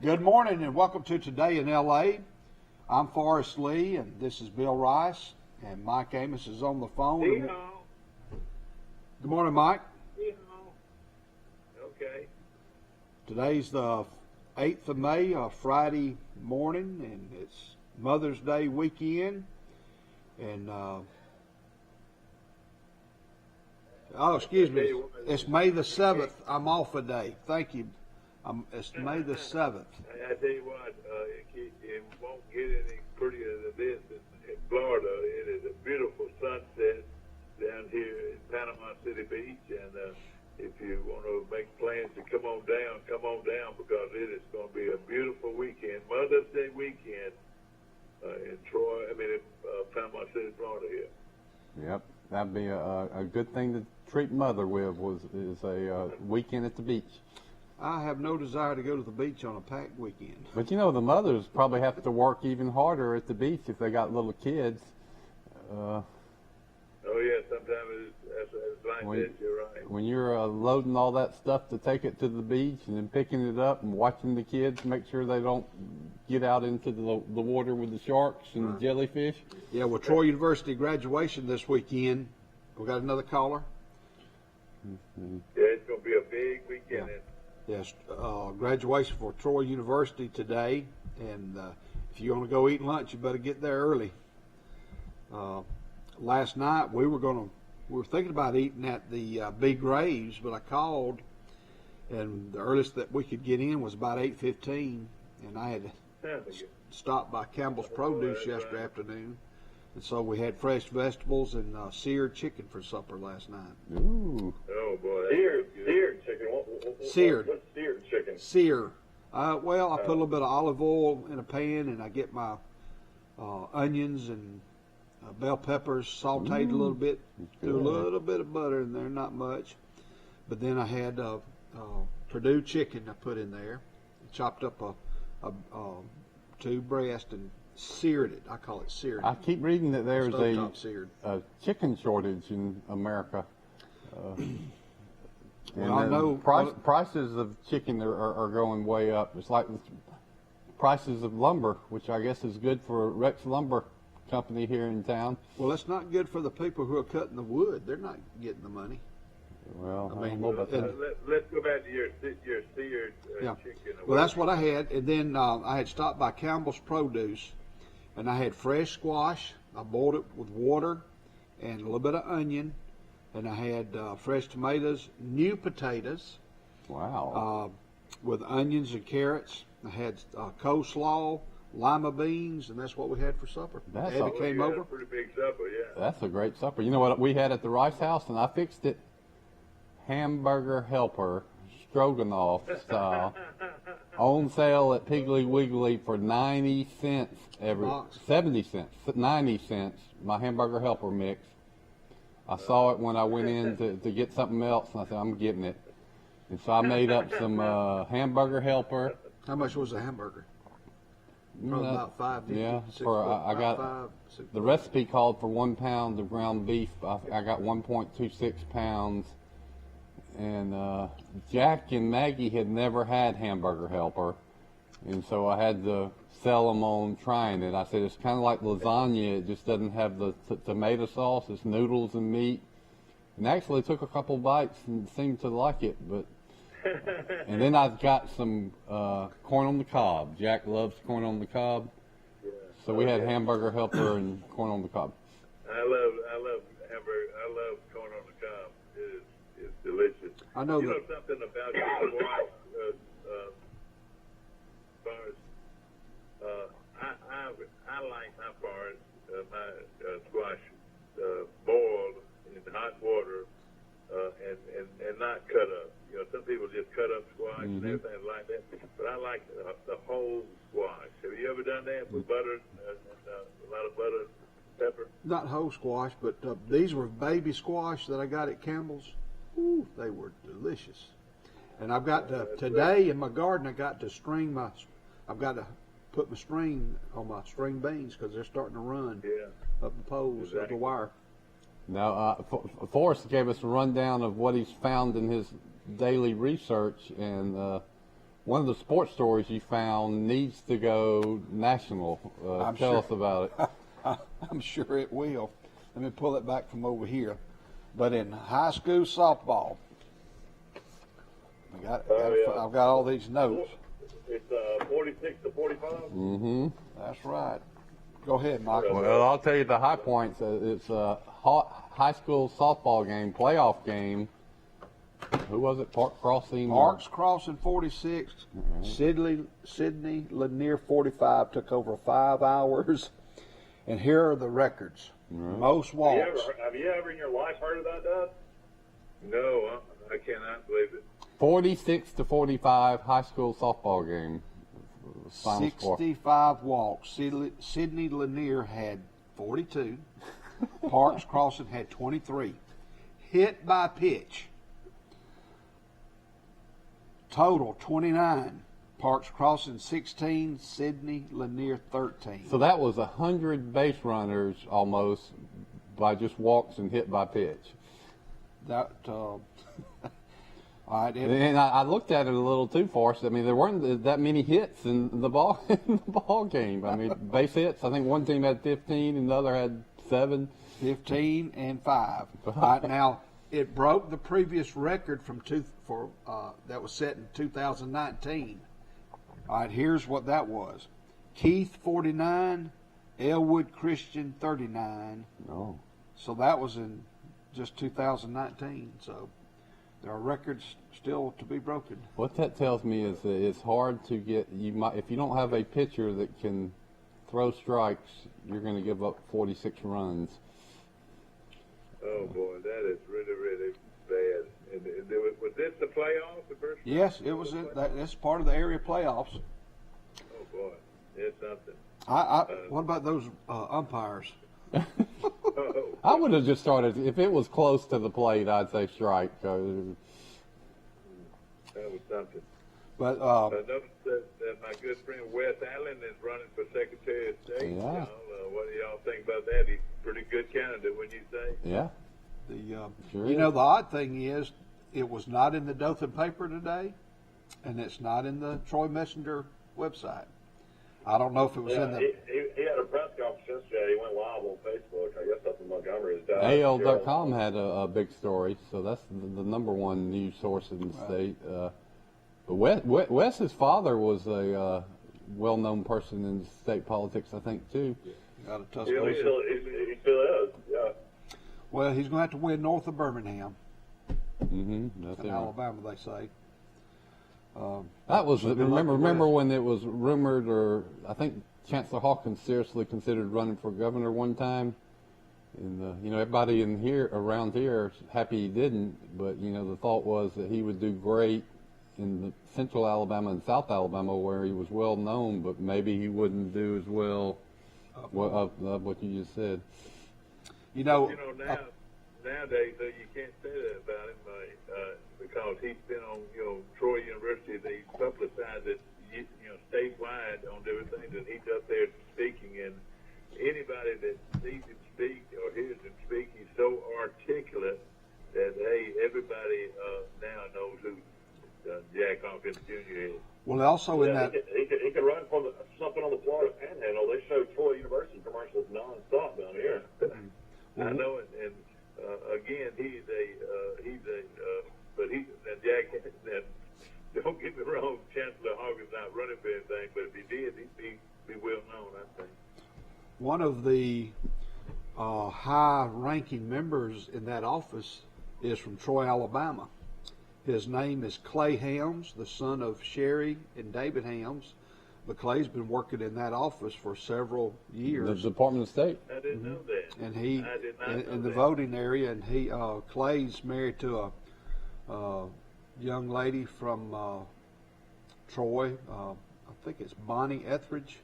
Good morning and welcome to Today in LA. I'm Forrest Lee and this is Bill Rice, and Mike Amos is on the phone. Good morning, Mike. Okay. Today's the 8th of May, Friday morning, and it's Mother's Day weekend. And excuse me, it's May the 7th. I'm off a day. Thank you. It's May the 7th. I tell you what, it won't get any prettier than this in Florida. It is a beautiful sunset down here in Panama City Beach, and if you want to make plans to come on down because it is going to be a beautiful weekend, Mother's Day weekend in Panama City, Florida here. Yep, that'd be a good thing to treat Mother with is a weekend at the beach. I have no desire to go to the beach on a packed weekend. But you know, the mothers probably have to work even harder at the beach if they got little kids. Oh yeah, sometimes it's like this. You're right. When you're loading all that stuff to take it to the beach and then picking it up and watching the kids make sure they don't get out into the water with the sharks and the jellyfish. Yeah, well, Troy University graduation this weekend. We got another caller. Mm-hmm. Yeah, it's going to be a big weekend. Yeah. Yes, graduation for Troy University today, and if you want to go eat lunch, you better get there early. Last night we were thinking about eating at the Big Graves, but I called, and the earliest that we could get in was about 8:15, and I had stopped by Campbell's Produce yesterday afternoon, and so we had fresh vegetables and seared chicken for supper last night. Ooh. Oh boy, Seared chicken. Seared. What's seared chicken? Sear. Well, I put a little bit of olive oil in a pan, and I get my onions and bell peppers sauteed a little bit. Do a little bit of butter in there, not much. But then I had Purdue chicken I put in there. Chopped up two breasts and seared it. I call it seared. I keep reading that there's seared. Chicken shortage in America. Well, I know prices of chicken are going way up. It's like the prices of lumber, which I guess is good for Rex Lumber Company here in town. Well, it's not good for the people who are cutting the wood. They're not getting the money. Well, I mean, don't know about that. let's go back to your seared Yeah. chicken. Well, that's what I had, and then I had stopped by Campbell's Produce, and I had fresh squash. I boiled it with water and a little bit of onion, and I had fresh tomatoes, new potatoes, Wow. with onions and carrots. I had coleslaw, lima beans, and that's what we had for supper. That's Abby came You had over. a pretty big supper, yeah. That's a great supper. You know what we had at the Rice House, and I fixed it hamburger helper, stroganoff style, on sale at Piggly Wiggly for 90 cents Box. 70 cents, 90 cents, my hamburger helper mix. I saw it when I went in to get something else, and I said, I'm getting it. And so I made up some hamburger helper. How much was a hamburger? Probably about $5. Yeah, I got the recipe called for 1 pound of ground beef. I got 1.26 pounds, and Jack and Maggie had never had hamburger helper, and so I had to sell them on trying it. I said it's kind of like lasagna; it just doesn't have the tomato sauce. It's noodles and meat. And actually took a couple bites and seemed to like it, but. And then I've got some corn on the cob. Jack loves corn on the cob, so we had hamburger helper and corn on the cob. I love hamburger. I love corn on the cob. It's delicious. I know you that. know something about your wife, Forrest. I like my Forrest, my squash boiled in hot water and not cut up. You know, some people just cut up squash and everything like that, but I like the whole squash. Have you ever done that with butter and a lot of butter and pepper? Not whole squash, but these were baby squash that I got at Campbell's. Ooh, they were delicious. And I've got to, today in my garden, I got to I've got to put my string on my string beans because they're starting to run up the poles of the wire. Now, Forrest gave us a rundown of what he's found in his daily research, and one of the sports stories you found needs to go national. Tell us about it. I'm sure it will. Let me pull it back from over here. But in high school softball, I've got all these notes. It's 46 to 45. Mm-hmm. That's right. Go ahead, Michael. Well, I'll tell you the high points. It's a high school softball game, playoff game. Who was it? Parks Crossing. Parks Crossing 46, Sydney Lanier 45. Took over 5 hours. And here are the records. Most walks. Have you ever in your life heard of that, Dad? No, I cannot believe it. 46 to 45 high school softball game. Final 65 walks. Sydney Lanier had 42. Parks Crossing had 23. Hit by pitch. Total 29. Parks Crossing 16. Sydney Lanier 13. So that was 100 base runners almost by just walks and hit by pitch. That. All right, and I looked at it a little too far. I mean, there weren't that many hits in the ball game. I mean, base hits. I think one team had 15 and the other had 7. 15 and 5. All right, now it broke the previous record that was set in 2019. All right, here's what that was: Keith 49, Elwood Christian 39. No. So that was in just 2019. So there are records still to be broken. What that tells me is that it's hard to get. If you don't have a pitcher that can throw strikes, you're going to give up 46 runs. Oh boy, that is really, really bad. And was this the playoffs? The first? Yes, it was. That's part of the area playoffs. Oh boy, it's something. What about those umpires? I would have just started, if it was close to the plate, I'd say strike. That was something. But notice that my good friend Wes Allen is running for Secretary of State. Yeah. What do y'all think about that? He's a pretty good candidate, wouldn't you say? Yeah. Sure you know, the odd thing is, it was not in the Dothan paper today, and it's not in the Troy Messenger website. I don't know if it was in the. He had a press conference yesterday. He went live on Facebook. I guess up in Montgomery. AL.com had a big story, so that's the number one news source in the state. But Wes's father was a well-known person in state politics, I think, too. Got a tough He still is, yeah. Well, he's going to have to win north of Birmingham. Mm-hmm. That's In Alabama, they say. That was remember when it was rumored, or I think Chancellor Hawkins seriously considered running for governor one time, and everybody around here is happy he didn't. But the thought was that he would do great in the central Alabama and South Alabama where he was well known, but maybe he wouldn't do as well what you just said. Nowadays you can't say that about him because he's been on Troy University. They publicized it statewide on everything that he's up there speaking, and anybody that sees him speak or hears him speak, he's so articulate that everybody now knows who Jack Hawkins Jr. is. Well, also in that he could run for something on the Florida Panhandle. They show Troy University commercials nonstop down here. I know it, and again, Jack. Don't get me wrong, Chancellor Hawkins not running for anything, but if he did, he'd be well known, I think. One of the high-ranking members in that office is from Troy, Alabama. His name is Clay Helms, the son of Sherry and David Helms. But Clay's been working in that office for several years. The Department of State. I didn't know that. And he I did not know in the that. voting area, and Clay's married to a young lady from Troy. I think it's Bonnie Etheridge,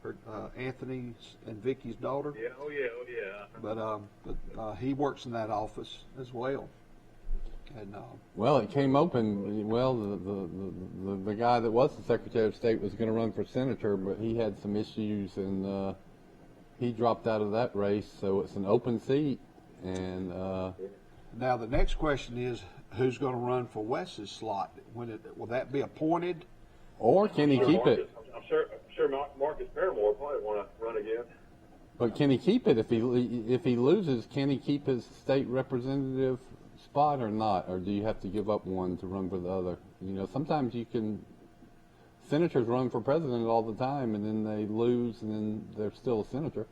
her Anthony and Vicky's daughter. Yeah, oh yeah. But he works in that office as well. And well, it came open. Well, the guy that was the Secretary of State was going to run for senator, but he had some issues, and he dropped out of that race. So it's an open seat. And now the next question is, who's going to run for Wes's slot? Will that be appointed, Or can he keep it? I'm sure Marcus Paramore probably want to run again. But can he keep it if he loses? Can he keep his state representative spot or not? Or do you have to give up one to run for the other? You know, sometimes you can. Senators run for president all the time, and then they lose, and then they're still a senator.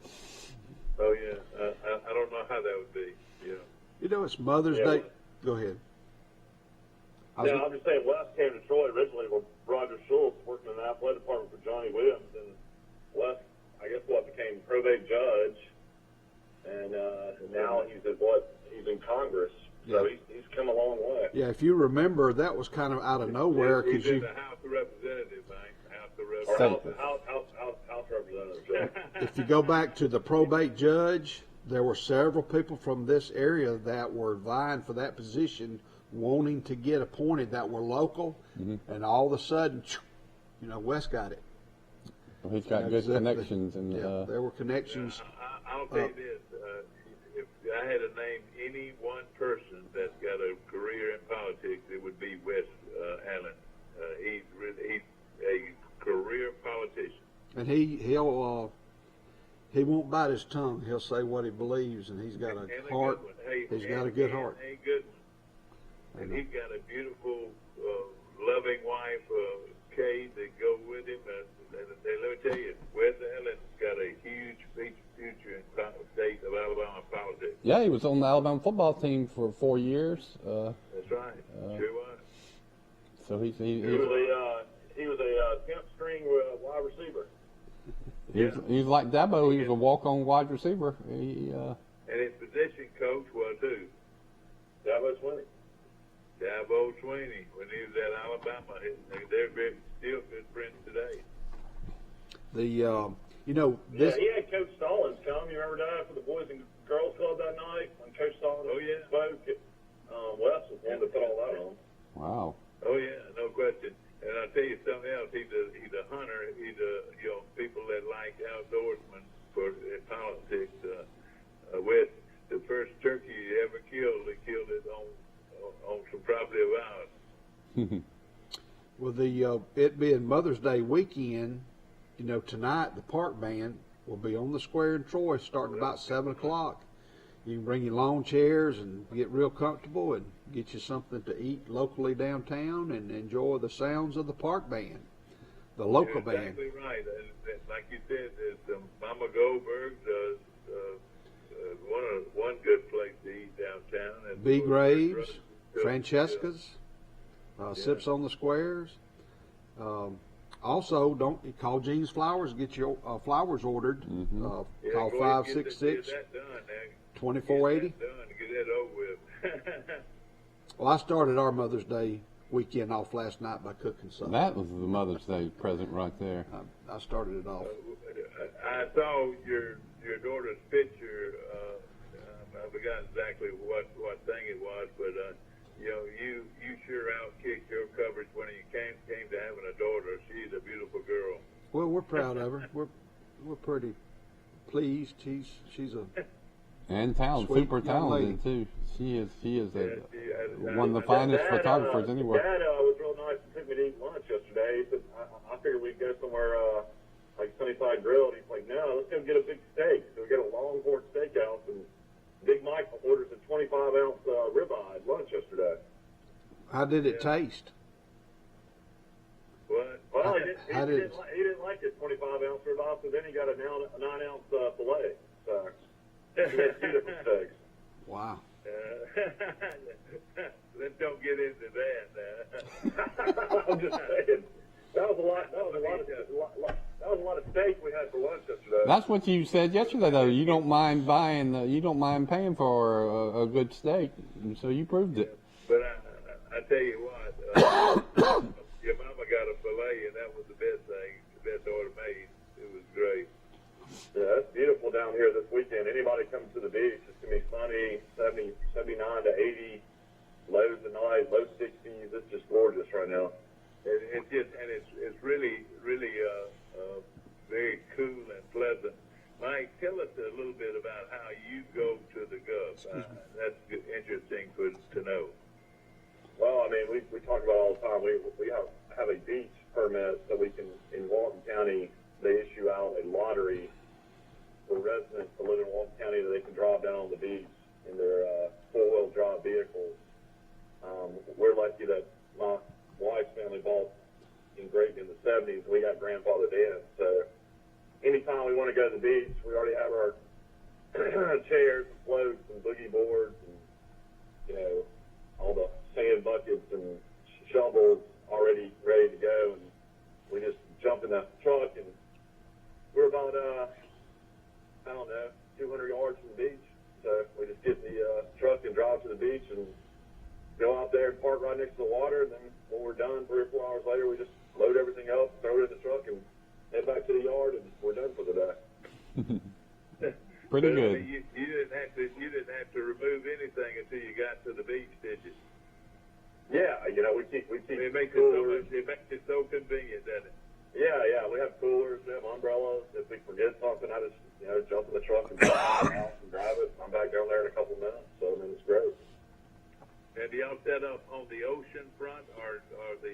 Oh yeah, I don't know how that would be. Yeah. You know, it's Mother's Day. Go ahead. I'm just saying, Wes came to Troy originally with Roger Schultz working in the athletic department for Johnny Williams, and Wes, I guess, became probate judge, and now he's in Congress. So he's come a long way. Yeah, if you remember, that was kind of out of nowhere He's in the House of Representatives, man. House of Representatives. If you go back to the probate judge, there were several people from this area that were vying for that position, wanting to get appointed, that were local, and all of a sudden, you know, Wes got it. Well, he's got good connections, and there were connections. I'll tell you this: if I had to name any one person that's got a career in politics, it would be Wes Allen. He's a career politician, And he won't bite his tongue. He'll say what he believes, and he's got a heart. He's got a good heart. And he's got a beautiful, loving wife, Kay, that go with him. And let me tell you, Wes Allen's got a huge future in the state of Alabama politics. Yeah, he was on the Alabama football team for 4 years. That's right. Sure was. So he was a 10th string wide receiver. He was like Dabo. He was a walk-on wide receiver. And his position coach was who? Dabo Swinney. Dabo Swinney. When he was at Alabama, they're still good friends today. This. Yeah, he had Coach Stallings come. You remember that for the Boys and Girls Club that night when Coach Stallings spoke? Wes was one to put all that on. Wow. Oh yeah, no question. And I'll tell you something else. He's a hunter. He's people that like outdoorsmen for politics. Wes, the first turkey he ever killed, he killed it on some property of ours. Well, it being Mother's Day weekend, you know, tonight the park band will be on the square in Troy starting about 7 o'clock. You can bring your lawn chairs and get real comfortable and get you something to eat locally downtown and enjoy the sounds of the park band, the local You're band. Exactly right. And like you said, there's Mama Goldberg's, one good place to eat downtown. And B. Graves, Francesca's, Sips on the Squares. Also, don't call Jean's Flowers. Get your flowers ordered. Call 566-2480. Get that over with. Well, I started our Mother's Day weekend off last night by cooking something. That was the Mother's Day present right there. I started it off. I saw your daughter's picture. I forgot exactly what thing it was, but you sure outkicked your coverage when you came to having a daughter. She's a beautiful girl. Well, we're proud of her. We're pretty pleased. She's a and talented, super talented too. She is one of the finest photographers anywhere. Dad was real nice and took me to eat lunch yesterday. He said, I figured we'd go somewhere like Sunnyside Grill, and he's like, no, let's go get a big steak. So we got a Longhorn Steakhouse, and Big Mike orders a 25-ounce ribeye at lunch yesterday. How did it taste? What? Well, he didn't like his 25-ounce ribeye, so then he got a 9-ounce filet. So he had 2 different steaks. Wow. Let's don't get into that. I'm just saying. That was a lot of steak we had for lunch yesterday. That's what you said yesterday, though. You don't mind paying for a good steak, and so you proved it. But I tell you what, your mama got a filet, and that was the best thing, the best order made. It was great. Yeah, it's beautiful down here this weekend. Anybody comes to the beach, it's going to be sunny, 79 to 80, lows tonight, low 60s. It's just gorgeous right now. It's really very cool and pleasant. Mike, tell us a little bit about how you go to the Gulf. That's interesting to know. Well, I mean, we talk about it all the time. We have a beach permit a lottery for residents to live in Walton County that they can drive down on the beach in their four-wheel drive vehicles. We're lucky that my wife's family bought in Grayton in the 70s. We got grandfathered in. So anytime we want to go to the beach, we already have our chairs, and floats, and boogie boards, and, you know, all the sand buckets and shovels already ready to go. And we just jump in the truck, and we're about, 200 yards from the beach. So we just get in the truck and drive to the beach and go out there and park right next to the water. And then when we're done, 3 or 4 hours later, we just load everything up, throw it in the truck, and head back to the yard, and we're done for the day. Pretty good. You didn't have to remove anything until you got to the beach, did you? Yeah, you know, we keep It makes coolers. it makes it so convenient, doesn't it? Yeah, we have coolers, we have umbrellas. If we forget something, I just, you know, jump in the truck and drive to the house and grab it. I'm back down there in a couple minutes, so I mean, it's great. And do y'all set up on the ocean front or the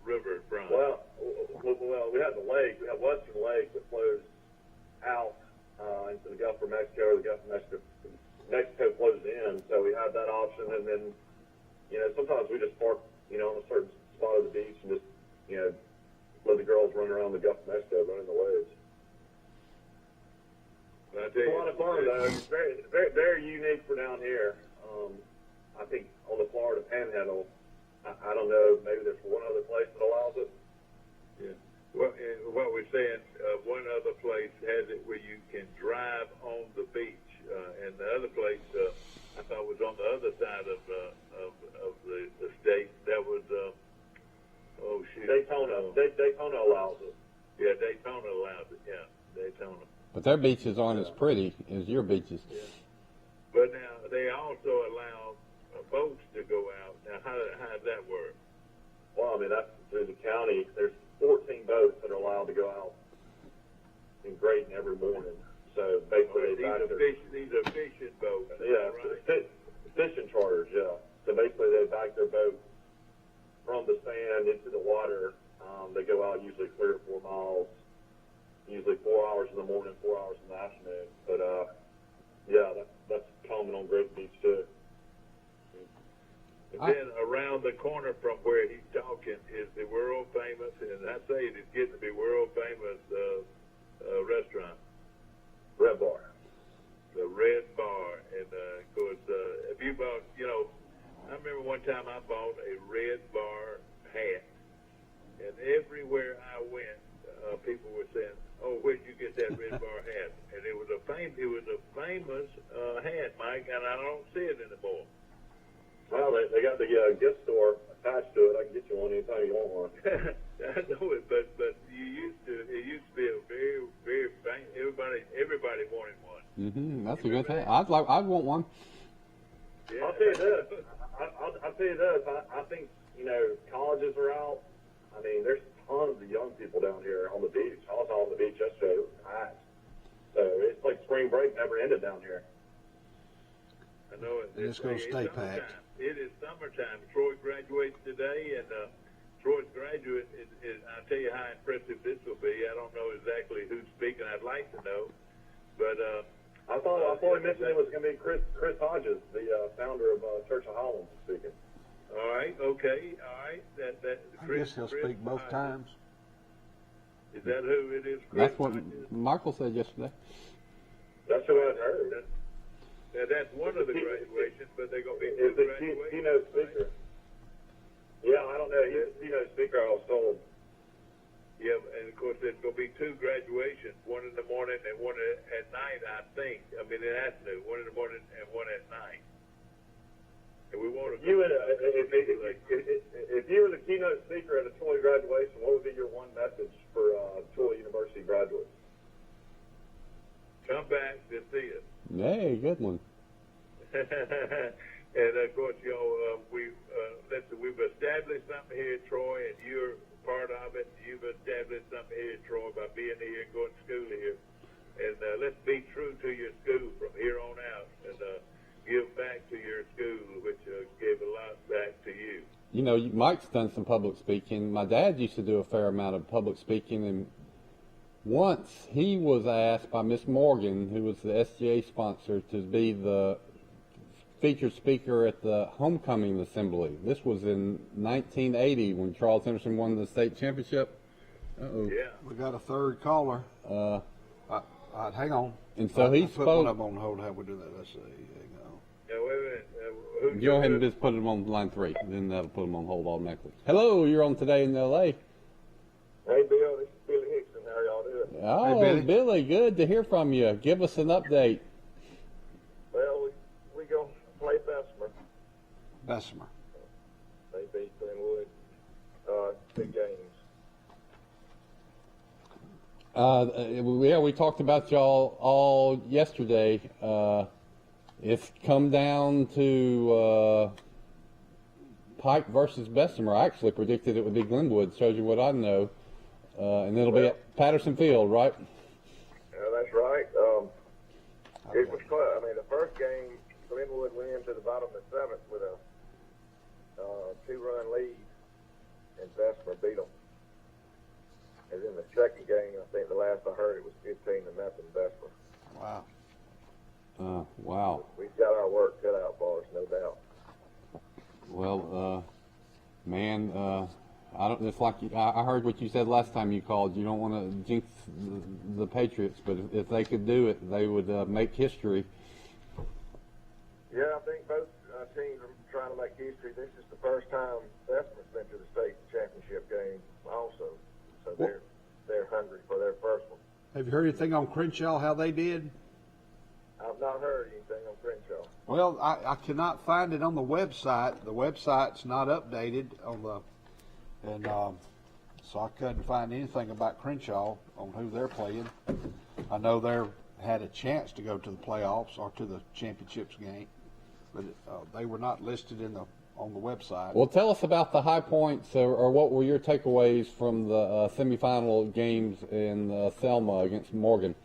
river front? Well, we have the lake. We have Western Lake that flows out into the Gulf of Mexico, or the Gulf of Mexico. Mexico flows in, so we have that option. And then, you know, sometimes we just park, you know, on a certain spot of the beach and just, you know, let the girls run around the Gulf of Mexico, running the waves. It's a lot of fun, though. It's very, very, very unique for down here. I think on the Florida Panhandle, I don't know, maybe there's one other place that allows it. Yeah. Well, and what we're saying, one other place has it where you can drive on the beach, and the other place I thought was on the other side of the state. That was Daytona. Daytona allows it. Yeah, Daytona allows it. Yeah, Daytona. But their beaches aren't as pretty as your beaches. Yeah. But now they also allow boats to go out. Now, how does that work? Well, I mean, that's through the county. There's 14 boats that are allowed to go out in Grayton every morning. So basically, these are fishing boats. Yeah, right? fishing charters. Yeah. So basically, they back their boat from the sand into the water. They go out usually 3 or 4 miles. Usually 4 hours in the morning, 4 hours in the afternoon. But yeah, that's common on Great Beach too. And then around the corner from where he's talking is the world famous, and I say it is getting to be world famous restaurant. Red Bar. The Red Bar. And of course, if you bought, you know, I remember one time I bought a Red Bar hat, and everywhere I went, people were saying, "Oh, where'd you get that Red Bar hat?" And it was a famous hat, Mike, and I don't see it anymore. Well, they got the gift store attached to it. I can get you one anytime you want one. I know it, but it used to be a very, very famous. Everybody wanted one. That's a good hat. I'd want one. Yeah. I'll tell you this. I'll tell you this. I think, you know, colleges are out. I mean, there's tons of young people down here on the beach. I was on the beach yesterday. It was packed. So it's like spring break never ended down here. I know it. It's going to stay packed. It is summertime. Troy graduates today, and Troy's graduate is. I'll tell you how impressive this will be. I don't know exactly who's speaking. I'd like to know, but I thought he mentioned it was going to be Chris Hodges, the founder of Church of Holland, speaking. All right. Okay. All right. That I guess he'll speak both times. Is that who it is? Chris That's what Hodges? Michael said yesterday. That's what I heard. Now, that's one of the graduations, but they're going to be two Is the graduations. keynote speaker. Yeah, I don't know. He's the keynote speaker, I was told. Yeah, and of course there's going to be two graduations, one in the morning and one at night, I think. I mean, in the afternoon, one in the morning and one at night. And we want to. If you were the keynote speaker at a Troy graduation, what would be your one message for Troy University graduates? Come back to see us. Hey, good one. And of course, you know, we've established something here at Troy, and you're part of it. You've established something here at Troy by being here and going to school here. And let's be true to your school from here on out, and give back to your school, which gave a lot back to you. You know, Mike's done some public speaking. My dad used to do a fair amount of public speaking, and once he was asked by Miss Morgan, who was the SGA sponsor, to be the featured speaker at the homecoming assembly. This was in 1980 when Charles Henderson won the state championship. Uh-oh. Yeah. We got a third caller. Hang on. And so he put one spoke. up on hold. How we do that? Let's see. Hang on. Yeah, wait a minute. Go ahead and just put him on line 3. Then that'll put him on hold automatically. Hello, you're on Today in L.A. Hey, Bill, this is Billy Hickson. How y'all doing? Oh, Hey, Billy. Billy, good to hear from you. Give us an update. Well, we go play Bessemer. Bessemer. They beat Glenwood. 2 games. Yeah, we talked about y'all all yesterday. It's come down to Pike versus Bessemer. I actually predicted it would be Glenwood. Shows you what I know. And it'll be at Patterson Field, right? Yeah, that's right. It was close. I mean, the first game, Glenwood went into the bottom of the 7th with a 2-run lead, and Bessemer beat them. And in the second game, I think the last I heard, it was 15-0 Bessemer. Wow. Wow. We've got our work cut out for us, no doubt. Well, man, I don't. It's like I heard what you said last time you called. You don't want to jinx the Patriots, but if they could do it, they would make history. Yeah, I think both teams are trying to make history. This is the first time Bessemer's been to the state championship game also. So they're hungry for their first one. Have you heard anything on Crenshaw, how they did? I've not heard anything on Crenshaw. Well, I cannot find it on the website. The website's not updated on the, and so I couldn't find anything about Crenshaw on who they're playing. I know they had a chance to go to the playoffs or to the championships game, but they were not listed on the website. Well, tell us about the high points, or what were your takeaways from the semifinal games in Selma against Morgan?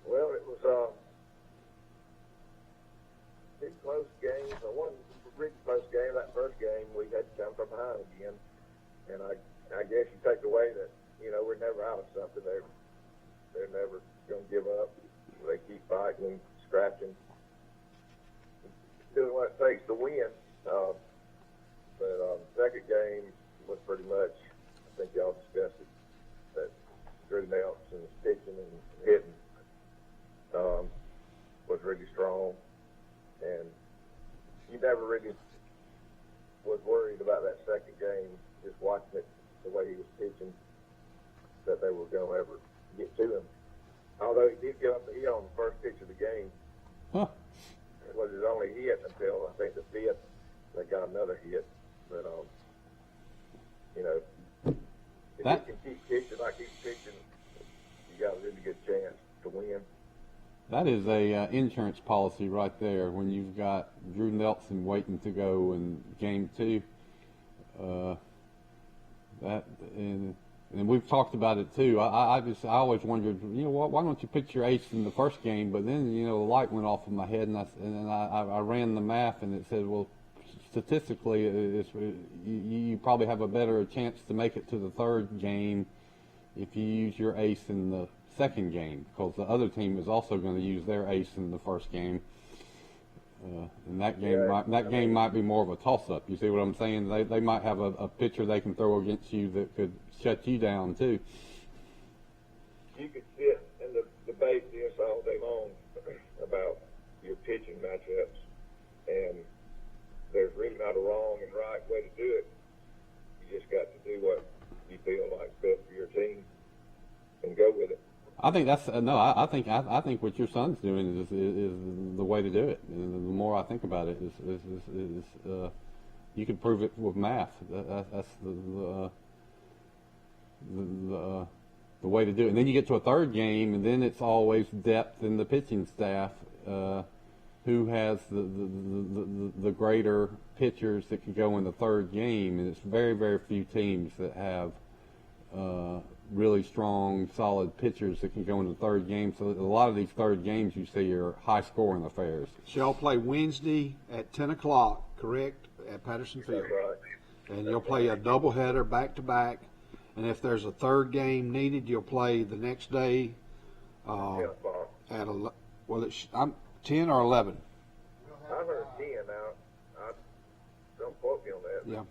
Well, it was two close games. One really close game. That first game, we had to come from behind again. And I guess you take away that, we're never out of something. They're never going to give up. They keep fighting, scratching, doing what it takes to win. But second game was pretty much, I think y'all discussed it, that Drew Nelson's pitching and hitting was really strong, and you never really was worried about that second game, just watching it, the way he was pitching, that they were going to ever get to him. Although he did get up the hill on the first pitch of the game. Huh. It was his only hit until, I think, the 5th, they got another hit. But, if you can keep pitching like he's pitching, you got a really good chance to win. That is a insurance policy right there. When you've got Drew Nelson waiting to go in game 2, and we've talked about it too. I always wondered, why don't you pitch your ace in the first game? But then, the light went off in my head, and I ran the math, and it said, well, statistically, you probably have a better chance to make it to the third game if you use your ace in the second game, because the other team is also going to use their ace in the first game. And that game might be more of a toss-up. You see what I'm saying? They might have a pitcher they can throw against you that could shut you down too. You could sit and debate this all day long about your pitching matchups, and there's really not a wrong and right way to do it. You just got to do what you feel like best for your team and go with it. I think that's I think what your son's doing is the way to do it. And the more I think about it, is you can prove it with math. That's the way to do it. And then you get to a third game, and then it's always depth in the pitching staff. Who has the greater pitchers that can go in the third game? And it's very, very few teams that have really strong, solid pitchers that can go in the third game. So a lot of these third games you see are high-scoring affairs. So y'all play Wednesday at 10 o'clock, correct, at Patterson Field? That's right. And you'll play a doubleheader back-to-back. And if there's a third game needed, you'll play the next day. 10 o'clock. I'm 10 or 11. I've heard 10 now. Don't quote me on that. Yeah.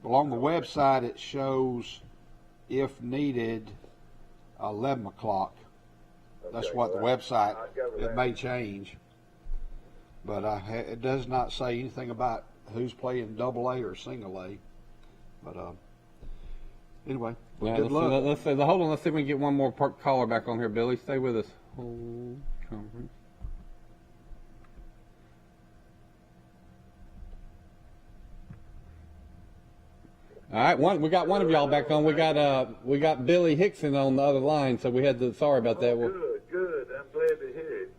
Along the website, it shows, if needed, 11 o'clock. That's what the website, it may change. But it does not say anything about who's playing double A or single A. But anyway, Yeah, good luck. let's see. Hold on. Let's see if we can get one more caller back on here. Billy, stay with us. Hold conference. All right, we got one of y'all back on. We got Billy Hickson on the other line, so we had to. Sorry about that. Good. I'm glad to hear it.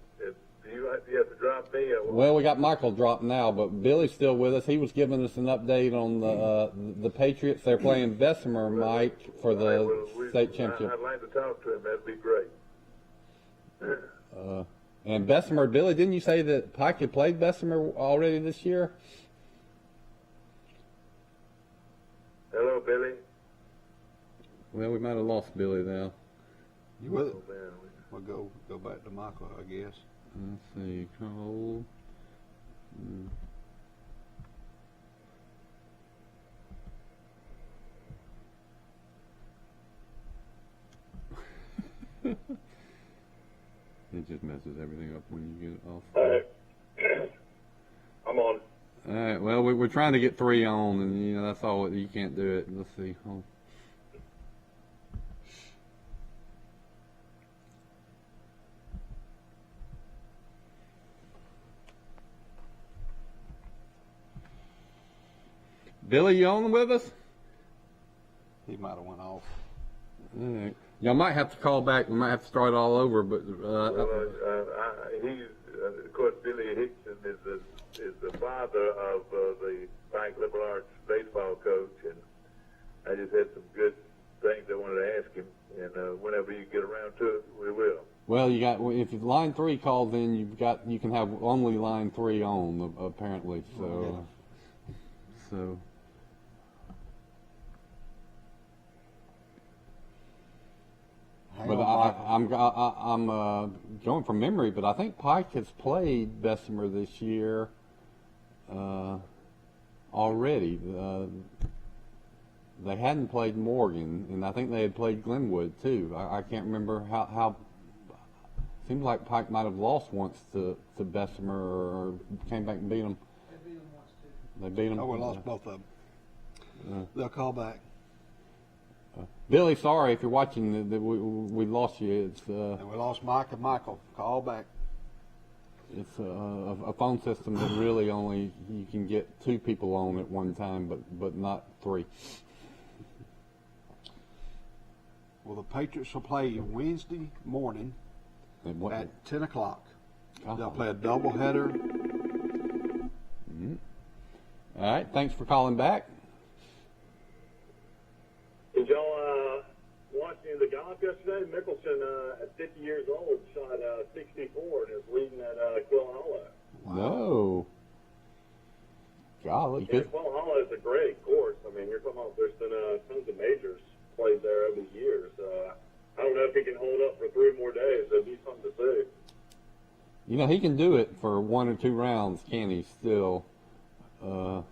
You have to drop me. Well, we got Michael dropped now, but Billy's still with us. He was giving us an update on the Patriots. They're playing Bessemer, Mike, for the state championship. I'd like to talk to him. That'd be great. And Bessemer, Billy, didn't you say that Pike had played Bessemer already this year? Hello, Billy. Well, we might have lost Billy now. You with it? We'll go back to Michael, I guess. Let's see, Cole. It just messes everything up when you get it off. All right. I'm on. All right. Well, we're trying to get 3 on, and that's all. You can't do it. Let's see. Hold. Billy, you on with us? He might have went off. All right. Y'all might have to call back. We might have to start all over, but Of course, Billy Hickson is the father of the Bank Liberal Arts baseball coach, and I just had some good things I wanted to ask him, and whenever you get around to it, we will. well, you got if line 3 calls in, you can have only line 3 on apparently. So. But I'm going from memory, but I think Pike has played Bessemer this year already. They hadn't played Morgan, and I think they had played Glenwood too. I can't remember how. Seems like Pike might have lost once to Bessemer or came back and beat them. They beat them once too. They beat them. Oh, we lost both of them. They'll call back. Billy, sorry if you're watching that we lost you. And we lost Mike and Michael. Call back. It's a phone system that really only you can get 2 people on at one time, but not 3. Well, the Patriots will play Wednesday morning at 10 o'clock. They'll play a doubleheader. Mm-hmm. All right. Thanks for calling back. Did y'all watch any of the golf yesterday? Mickelson, at 50 years old, shot 64 and is leading at Quill Hollow. Wow. No. Golly. Yeah, Quill Hollow is a great course. I mean, you're talking about there's been tons of majors played there over the years. I don't know if he can hold up for 3 more days. That'd be something to see. He can do it for 1 or 2 rounds, can he, still? It's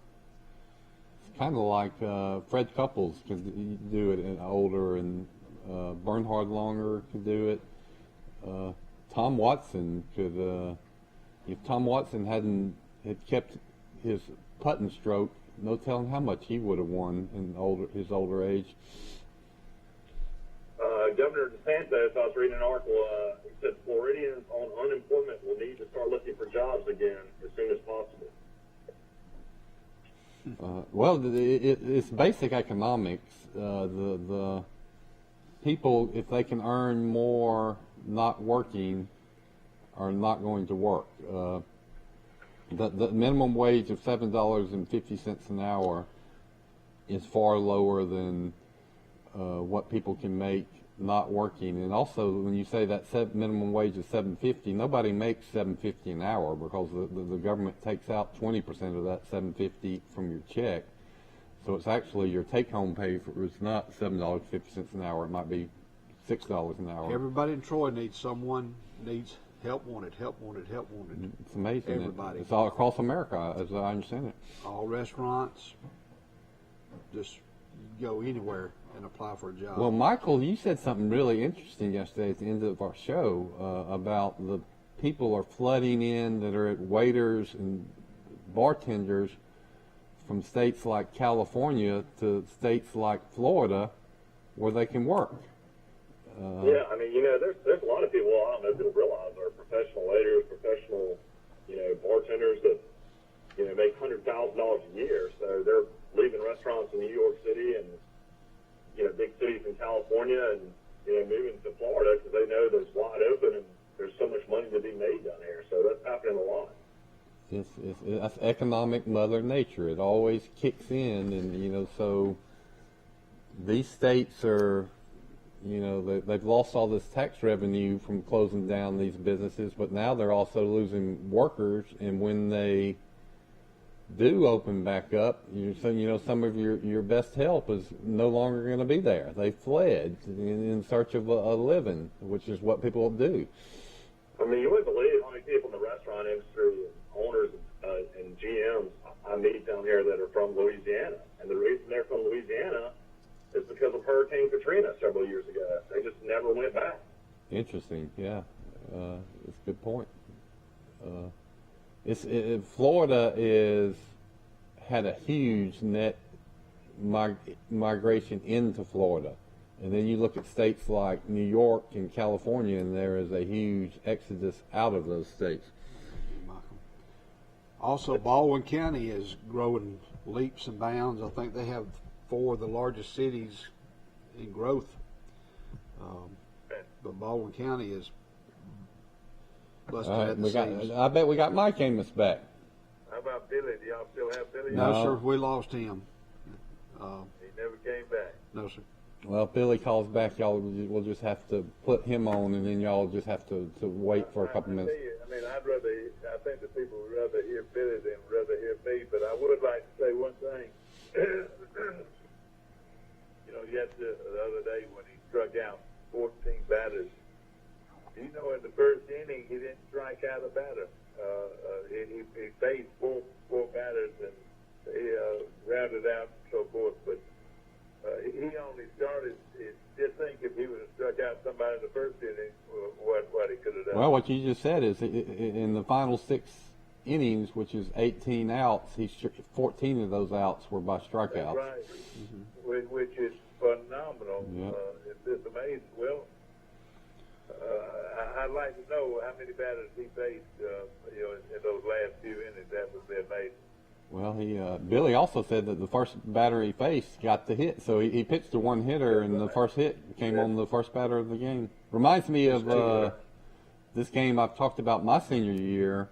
kind of like Fred Couples could do it and older, and Bernhard Longer could do it. Tom Watson could, if Tom Watson had kept his putting stroke, no telling how much he would have won in his older age. Governor DeSantis, I was reading an article, he said Floridians on unemployment will need to start looking for jobs again as soon as possible. Well, it's basic economics. The people, if they can earn more not working, are not going to work. The minimum wage of $7.50 an hour is far lower than what people can make not working. And also, when you say that minimum wage is $7.50, nobody makes $7.50 an hour because the government takes out 20% of that $7.50 from your check. So it's actually your take-home pay is not $7.50 an hour. It might be $6 an hour. Everybody in Troy needs help wanted, help wanted, help wanted. It's amazing. Everybody. It's all across America, as I understand it. All restaurants, just go anywhere and apply for a job. Well, Michael, you said something really interesting yesterday at the end of our show about the people are flooding in that are waiters and bartenders from states like California to states like Florida where they can work. Yeah, I mean, there's a lot of people, I don't know if people realize, are professional waiters, professional, bartenders that, make $100,000 a year. So they're leaving restaurants in New York City and, big cities in California and, moving to Florida because they know that it's wide open and there's so much money to be made down here. So that's happening a lot. That's economic mother nature. It always kicks in, and so these states are, they've lost all this tax revenue from closing down these businesses, but now they're also losing workers. And when they do open back up, some of your best help is no longer going to be there. They fled in search of a living, which is what people do. I mean, you wouldn't believe how many people in the restaurant industry, owners and GMs I meet down here that are from Louisiana. And the reason they're from Louisiana is because of Hurricane Katrina several years ago. They just never went back. Interesting, yeah. It's a good point. Florida had a huge net migration into Florida. And then you look at states like New York and California, and there is a huge exodus out of those states. Also, Baldwin County is growing leaps and bounds. I think they have 4 of the largest cities in growth. But Baldwin County is blessed to have the cities. I bet we got Mike Amos back. How about Billy? Do y'all still have Billy? No, sir. We lost him. He never came back. No, sir. Well, if Billy calls back, y'all will just have to put him on, and then y'all just have to wait for a couple minutes. I think the people would rather hear Billy than rather hear me, but I would like to say one thing. The other day when he struck out 14 batters, in the first inning he didn't strike out a batter. He faced four batters and he rounded out and so forth, but he only started. Just think if he would have struck out somebody in the first inning, what he could have done. Well, what you just said is in the final 6 innings, which is 18 outs, 14 of those outs were by strikeouts. That's right, which is phenomenal. Yep. It's just amazing. Well, I'd like to know how many batters he faced, in those last few innings. That would be amazing. Well, Billy also said that the first batter he faced got the hit, so he pitched to one hitter, and the first hit came on the first batter of the game. Reminds me of this game I've talked about my senior year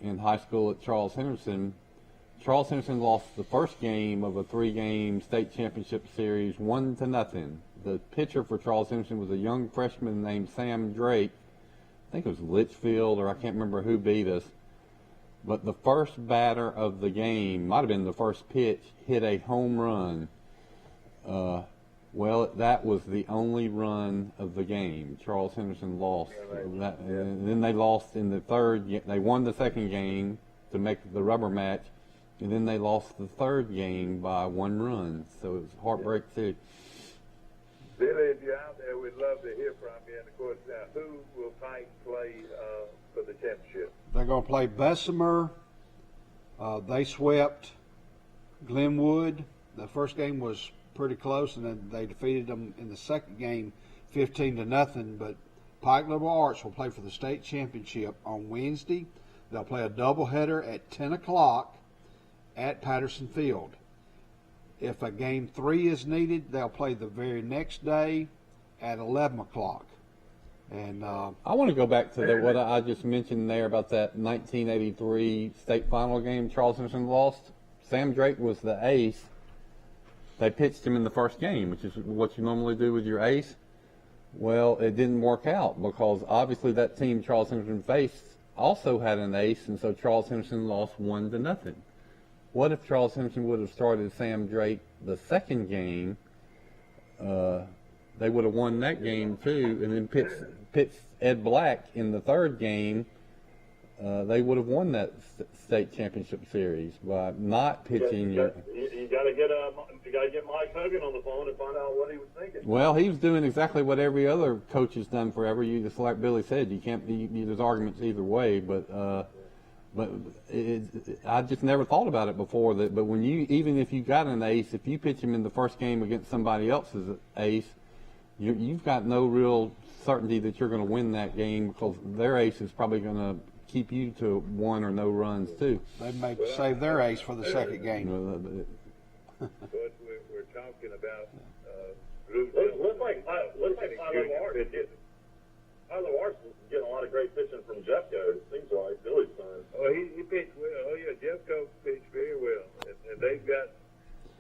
in high school at Charles Henderson. Charles Henderson lost the first game of a 3-game state championship series 1-0. The pitcher for Charles Henderson was a young freshman named Sam Drake. I think it was Litchfield, or I can't remember who beat us. But the first batter of the game, might have been the first pitch, hit a home run. Well, that was the only run of the game. Charles Henderson lost. And then they lost in the third. They won the second game to make the rubber match, and then they lost the third game by 1 run. So it was heartbreak too. Billy, if you're out there, we'd love to hear from you. And of course, now who will Pike play for the championship? They're going to play Bessemer. They swept Glenwood. The first game was pretty close, and then they defeated them in the second game 15-0. But Pike Liberal Arts will play for the state championship on Wednesday. They'll play a doubleheader at 10 o'clock at Patterson Field. If a game 3 is needed, they'll play the very next day at 11 o'clock. And I want to go back to what I just mentioned there about that 1983 state final game Charles Henderson lost. Sam Drake was the ace. They pitched him in the first game, which is what you normally do with your ace. Well, it didn't work out because obviously that team Charles Henderson faced also had an ace, and so Charles Henderson lost 1-0. what if Charles Simpson would have started Sam Drake the second game? They would have won that game too, and then Pitts Ed Black in the third game. They would have won that state championship series by not pitching. You got to get Mike Hogan on the phone and find out what he was thinking. Well, he was doing exactly what every other coach has done forever. You just like Billy said, you can't. There's arguments either way, but I just never thought about it before. But when even if you got an ace, if you pitch him in the first game against somebody else's ace, you've got no real certainty that you're going to win that game because their ace is probably going to keep you to 1 or no runs too. They may save their ace for the second game. But we're talking about looks like Tyler Larson's getting a lot of great pitching from Jeffco. It seems like Billy's son. Oh, he pitched well. Oh yeah, Jeffco pitched very well, and they've got.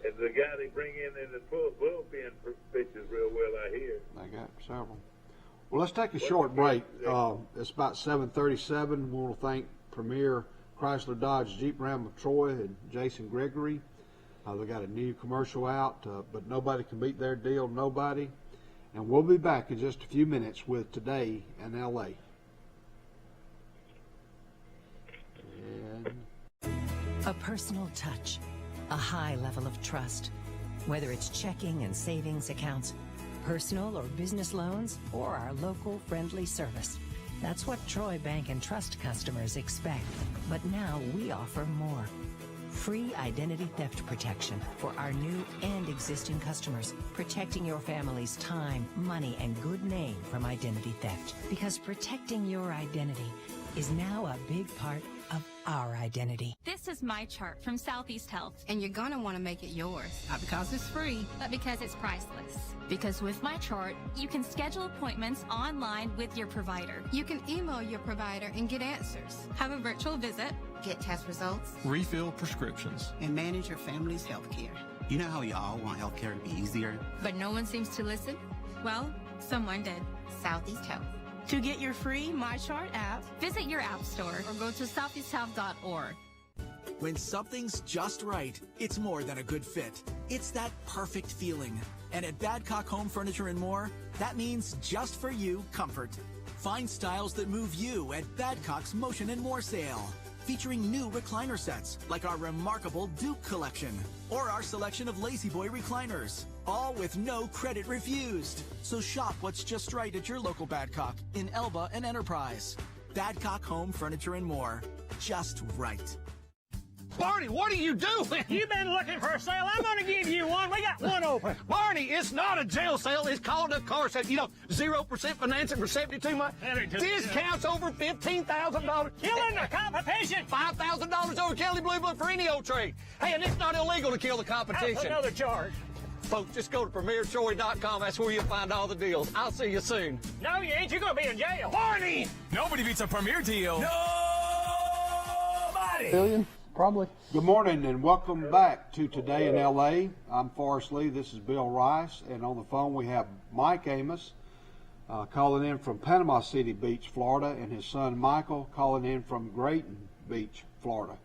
And the guy they bring in the bullpen pitches real well, I hear. They got several. Well, let's take a short break. It's about 7:37. We want to thank Premier Chrysler Dodge Jeep Ram of Troy and Jason Gregory. They got a new commercial out, but nobody can beat their deal, nobody. And we'll be back in just a few minutes with Today in L.A. A personal touch, a high level of trust. Whether it's checking and savings accounts, personal or business loans, or our local friendly service. That's what Troy Bank and Trust customers expect. But now we offer more. Free identity theft protection for our new and existing customers, protecting your family's time, money, and good name from identity theft. Because protecting your identity is now a big part of our identity. This is my chart from Southeast Health. And you're gonna want to make it yours. Not because it's free, But because it's priceless. Because with my chart, you can schedule appointments online with your provider. you can email your provider and get answers. Have a virtual visit. Get test results refill prescriptions, and manage your family's health care. You know how we all want health care to be easier? But no one seems to listen? Well, someone did. Southeast Health. To get your free MyChart app, Visit your app store or go to southeasthealth.org. When something's just right, it's more than a good fit. It's that perfect feeling. And at Badcock Home Furniture and More, that means just for you comfort. Find styles that move you at Badcock's Motion and More sale. Featuring new recliner sets like our remarkable Duke collection or our selection of Lazy Boy recliners. All with no credit refused. So shop what's just right at your local Badcock in Elba and Enterprise. Badcock Home Furniture and More. Just right. Barney, what are you doing? you've been looking for a sale. I'm going to give you one. We got one open. Barney, it's not a jail sale. It's called a car sale. 0% financing for 72 months. Discounts over $15,000. Killing the competition. $5,000 over Kelly Blue Book for any old trade. Hey, and it's not illegal to kill the competition. That's another charge. Folks, just go to PremierTroy.com. That's where you'll find all the deals. I'll see you soon. No, you ain't. You're going to be in jail. Barney! Nobody beats a Premier deal. $1 billion, probably. Good morning and welcome back to Today in L.A. I'm Forrest Lee. This is Bill Rice. And on the phone we have Mike Amos calling in from Panama City Beach, Florida, and his son Michael calling in from Grayton Beach, Florida.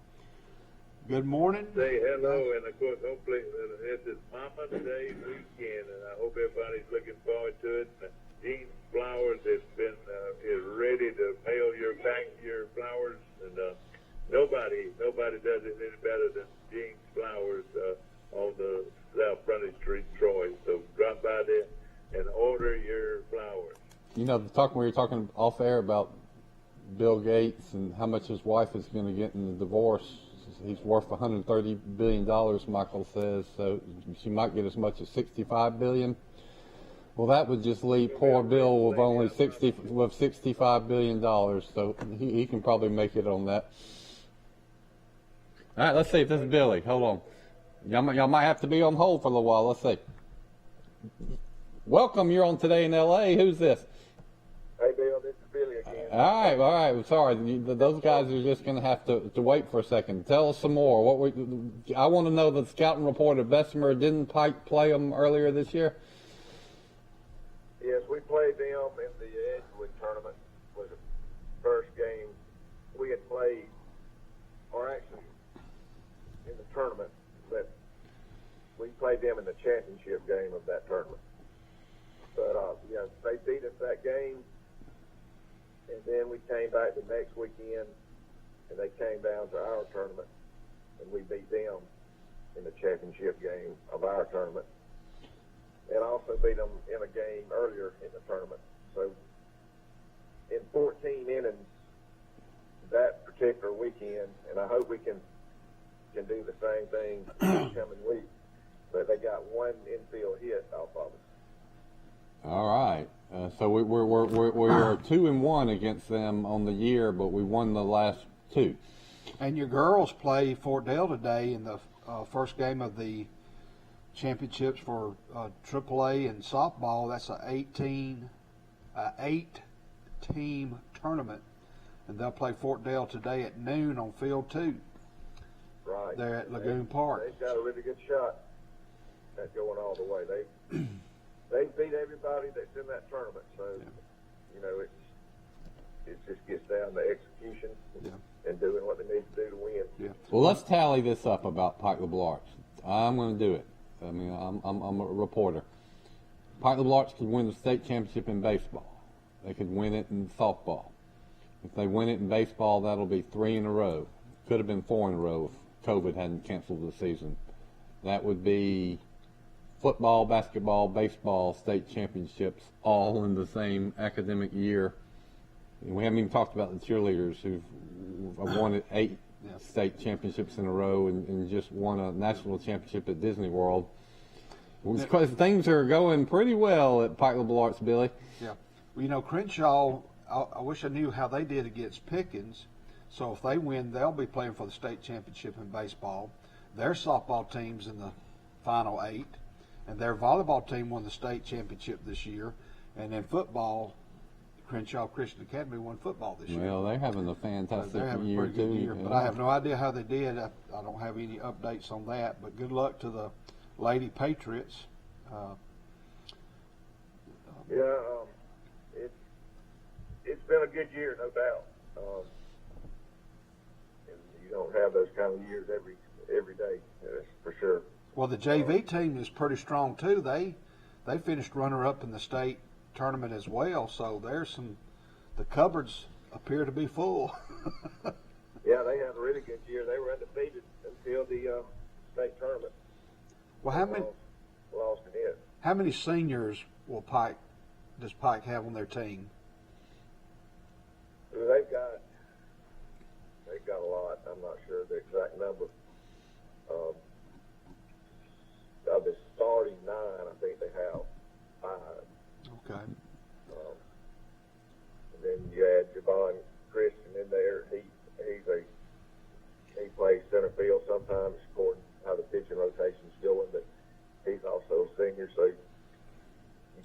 Good morning. Say hello, and of course, hopefully it's Mama Day weekend, and I hope everybody's looking forward to it. Jean Flowers has been is ready to mail your flowers, and nobody does it any better than Jean Flowers on the South Frontage Street, Troy. So drop by there and order your flowers. We were talking off air about Bill Gates and how much his wife is going to get in the divorce. He's worth $130 billion, Michael says, so she might get as much as $65 billion. Well, that would just leave poor Bill with only $65 billion, so he can probably make it on that. All right, let's see if this is Billy. Hold on. Y'all might have to be on hold for a little while. Let's see. Welcome, you're on Today in L.A. Who's this? Hey, Bill, this is Billy again. All right. Sorry, those guys are just going to have to wait for a second. Tell us some more. I want to know the scouting report of Bessemer didn't play them earlier this year. Yes, we played them in the Edgewood tournament. Was the first game we had played, or actually in the tournament. played them in the championship game of that tournament. But they beat us that game, and then we came back the next weekend, and they came down to our tournament, and we beat them in the championship game of our tournament, and also beat them in a game earlier in the tournament. So in 14 innings that particular weekend, and I hope we can do the same thing this coming week, but they got one infield hit off of us. All right. So we are 2-1 against them on the year, but we won the last two. And your girls play Fort Dale today in the first game of the championships for AAA and softball. That's an 8-team tournament, and they'll play Fort Dale today at noon on Field 2. Right. There at Lagoon Park. They've got a really good shot at going all the way. They beat everybody that's in that tournament, so it just gets down to execution and doing what they need to do to win. Yeah. Well, let's tally this up about Pike LeBel Arts. I'm going to do it. I mean, I'm a reporter. Pike LeBel Arts could win the state championship in baseball. They could win it in softball. If they win it in baseball, that'll be 3 in a row. Could have been 4 in a row if COVID hadn't canceled the season. That would be football, basketball, baseball, state championships, all in the same academic year. And we haven't even talked about the cheerleaders who've won 8 state championships in a row and just won a national championship at Disney World. Because things are going pretty well at Pike LeBel Arts, Billy. Yeah. Well, Crenshaw, I wish I knew how they did against Pickens. So if they win, they'll be playing for the state championship in baseball. Their softball team's in the final 8. And their volleyball team won the state championship this year. And in football, Crenshaw Christian Academy won football this year. Well, they're having a fantastic they're having year, a pretty good too. year. But I have no idea how they did. I don't have any updates on that. But good luck to the Lady Patriots. It's been a good year, no doubt. And you don't have those kind of years every day, that's for sure. Well, the JV team is pretty strong too. They finished runner-up in the state tournament as well. So the cupboards appear to be full. Yeah, they had a really good year. They were undefeated until the state tournament. Well, how many lost in it? How many seniors does Pike have on their team? They've got a lot. I'm not sure the exact number. Of the starting 9, I think they have 5. Okay. And then you add Javon Christian in there. He plays center field sometimes, according to how the pitching rotation's going. But he's also a senior, so you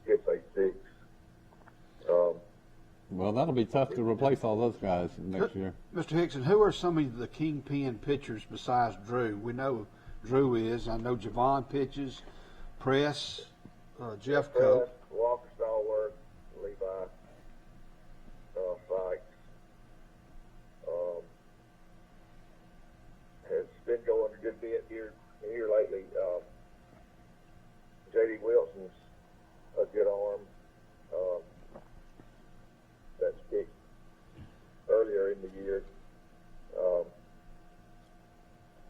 could say 6. Well, that'll be tough to replace all those guys next year. Mr. Hickson, who are some of the kingpin pitchers besides Drew? We know Drew is. I know Javon pitches, Press, Jeff Cope. Walker Stallworth, Levi, Sykes. Has been going a good bit here lately. J.D. Wilson's a good arm. That's kicked earlier in the year.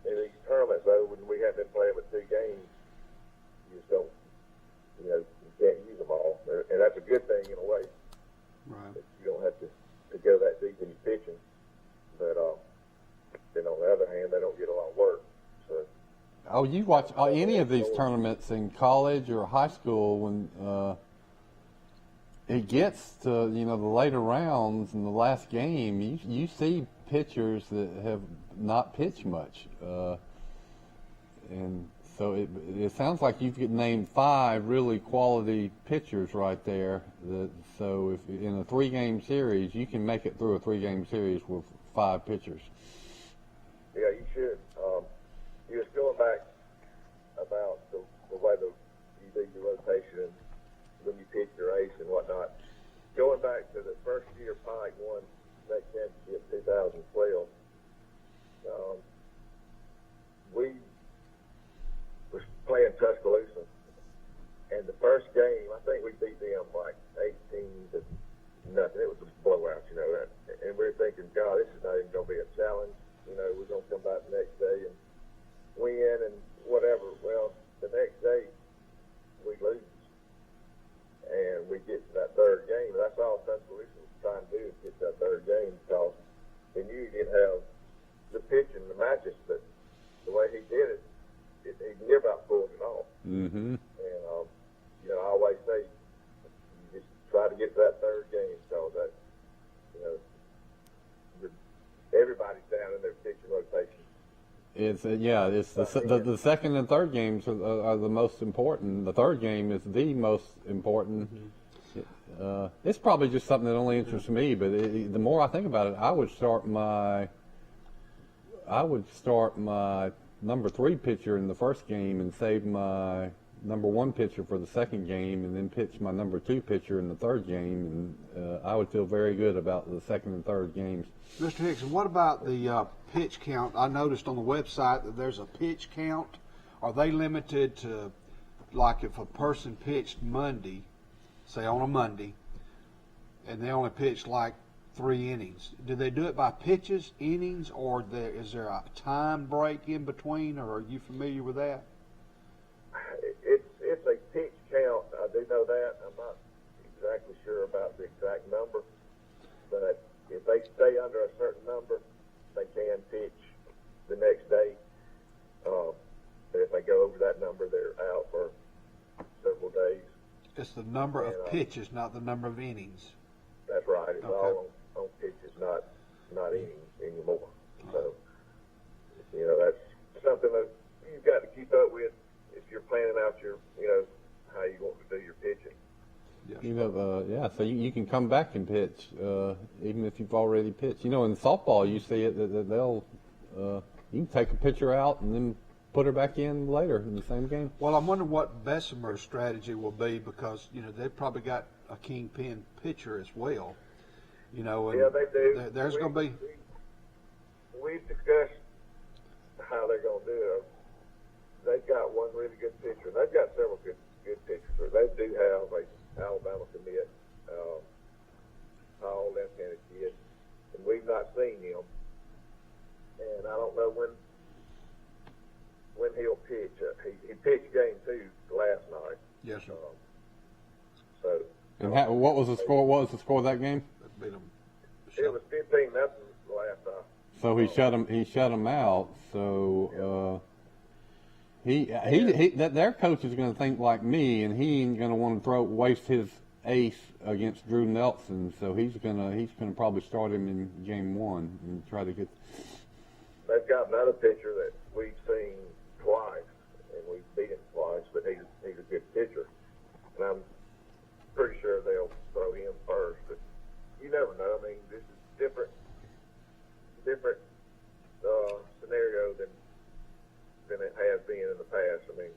In these tournaments, though, when we have been playing with 2 games, you just don't, you can't use them all. And that's a good thing in a way. Right. You don't have to go that deep in your pitching. But then on the other hand, they don't get a lot of work. So. Oh, you watch any of these tournaments in college or high school when it gets to the later rounds in the last game, you see pitchers that have not pitched much, and so it sounds like you've named 5 really quality pitchers right there. So if in a 3-game series, you can make it through a 3-game series with 5 pitchers. Yeah, you should. You was going back about the way you do your rotation when you pick your ace and whatnot. Going back to the first year Pike won that championship, 2012, we were playing Tuscaloosa and it was a blowout, you know. And we were thinking, God, this is not even going to be a challenge. You know, we're going to come back the next day and win and whatever. Well, the next day we lose, and we get to that third game. That's all Tuscaloosa was trying to do, is get to that third game, because they knew you didn't have the pitching to match us, but the way he did it, he never outpulled it all. Mm-hmm. And, you know, I always say, you just try to get to that third game, because that, you know, everybody's down in their pitching rotation. It's the second and third games are the most important. The third game is the most important. Mm-hmm. It's probably just something that only interests me, but the more I think about it, I would start my number 3 pitcher in the first game and save my number 1 pitcher for the second game, and then pitch my number 2 pitcher in the third game, and I would feel very good about the second and third games. Mr. Hickson, what about the pitch count? I noticed on the website that there's a pitch count. Are they limited to, like, if a person pitched Monday, say on a Monday, and they only pitched like 3 innings, do they do it by pitches, innings, or is there a time break in between, or are you familiar with that? It's a pitch count. I do know that. I'm not exactly sure about the exact number, but if they stay under a certain number, they can pitch the next day. But if they go over that number, they're out for several days. It's the number of pitches, not the number of innings. That's right. It's all on pitches, not innings anymore. So, you know, that's something that you've got to keep up with if you're planning out your, you know, how you want to do your pitching. You know, so you can come back and pitch, even if you've already pitched. You know, in softball, you see it that they'll you can take a pitcher out and then put her back in later in the same game. Well, I'm wondering what Bessemer's strategy will be, because, you know, they've probably got a kingpin pitcher as well. You know, and yeah, they do. There's going to be. We've discussed how they're going to do it. They've got one really good pitcher. They've got several good pitchers. They do have a Alabama commit, tall left-handed kid, and we've not seen him. And I don't know when he'll pitch. He pitched game 2 last night. Yes, sir. So. And what was the score? What was the score of that game? It was 15-0 last time. So he shut him out. So their coach is going to think like me, and he ain't going to want to waste his ace against Drew Nelson. So he's gonna probably start him in game 1 and try to get. They've got another pitcher that we've seen twice, and we've beat him twice, but he's a good pitcher, and I'm pretty sure they'll throw him first. But you never know. I mean, this is different scenario than it has been in the past. I mean,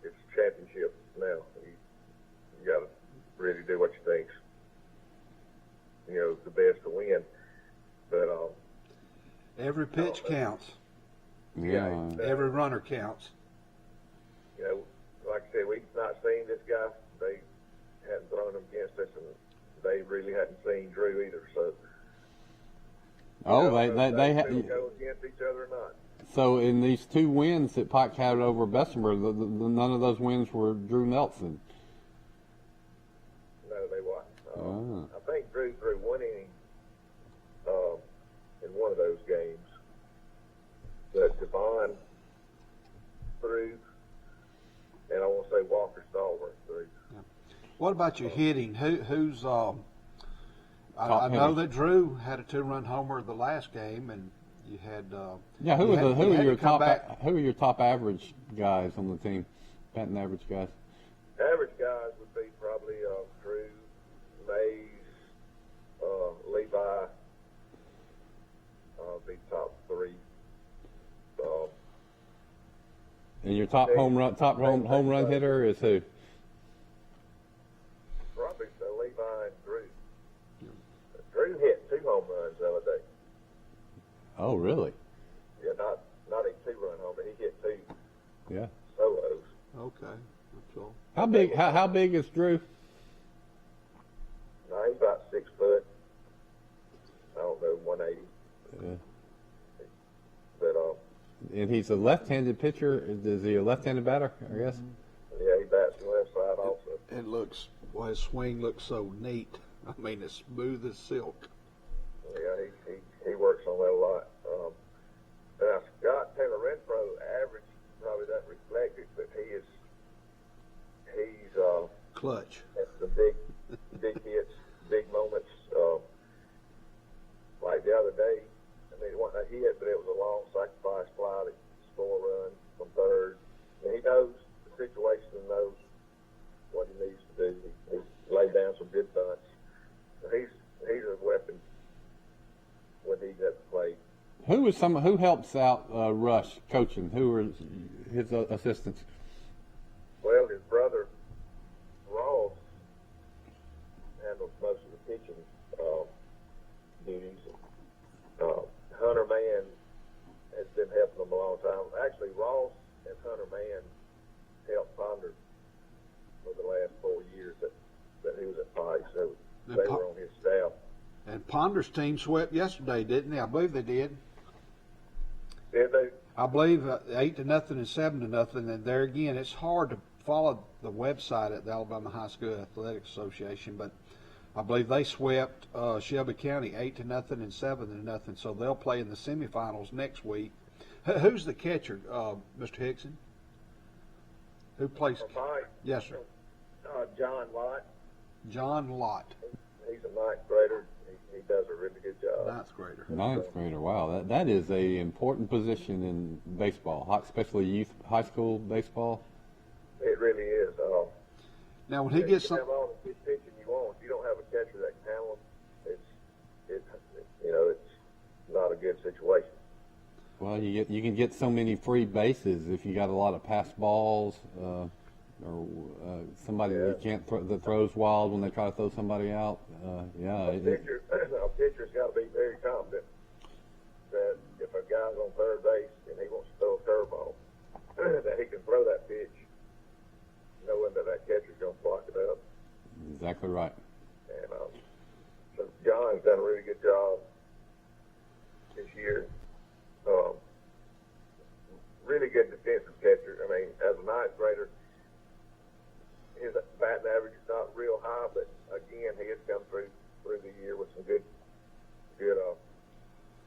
it's a championship now. You got to really do what you think's, you know, the best to win. But every pitch counts. Yeah. Every runner counts. You know, like I said, we've not seen this guy. They hadn't thrown him against us, and they really hadn't seen Drew either. So. Oh, they go against each other or not. So in these 2 wins that Pike had over Bessemer, none of those wins were Drew Nelson. No, they wasn't. I think Drew threw 1 inning in one of those games. But Devon threw, and I want to say Walker Stallworth threw. Yeah. What about your hitting? Who's I know that Drew had a 2-run homer the last game, and you had. Who are your top average guys on the team? Batting average guys. Average guys would be probably Drew, Mays, Levi. Be top 3. And your top home run hitter is who? Probably Levi and Drew. Drew hit 2 home runs the other day. Oh, really? Yeah, not a 2-run homer. He hit 2. Yeah. Solos. Okay, that's all. How big is Drew? No, he's about 6 foot. And he's a left-handed pitcher. Is he a left-handed batter, I guess? Yeah, he bats the left side also. His swing looks so neat. I mean, it's smooth as silk. Yeah, he works on that a lot. Now, Scott Taylor Renfro average probably doesn't reflect it, but he's clutch. The big hits, big moments. Like the other day, I mean, it wasn't a hit, but it was a long sacrifice fly to score a run from third. And he knows the situation and knows what he needs to do. He's laid down some good bunts. So he's a weapon when he's at the plate. Who helps out Rush coaching? Who are his assistants? Well, his brother Ross handles most of the pitching duties. Hunter Mann has been helping them a long time. Actually, Ross and Hunter Mann helped Ponder for the last 4 years that he was at Pike, so they were on his staff. And Ponder's team swept yesterday, didn't they? I believe they did. Did they? I believe 8-0 and 7-0. And there again, it's hard to follow the website at the Alabama High School Athletics Association, but I believe they swept Shelby County 8-0 and 7-0. So they'll play in the semifinals next week. Who's the catcher, Mr. Hickson? Who plays? Yes, sir. John Lott. John Lott. He's a ninth grader. He does a really good job. Ninth grader. Wow, that is a important position in baseball, especially youth high school baseball. It really is. Now, when he gets you can have all the pitching you want. If you don't have a catcher that can handle them, it's not a good situation. Well, you can get so many free bases if you got a lot of pass balls, or somebody that that throws wild when they try to throw somebody out. A pitcher's got to be very confident that if a guy's on third base and he wants to throw a curveball, that he can throw that pitch, knowing that catcher's going to block it up. Exactly right. And so John's done a really good job this year. Really good defensive catcher. I mean, as a ninth grader, his batting average is not real high, but again, he has come through the year with some good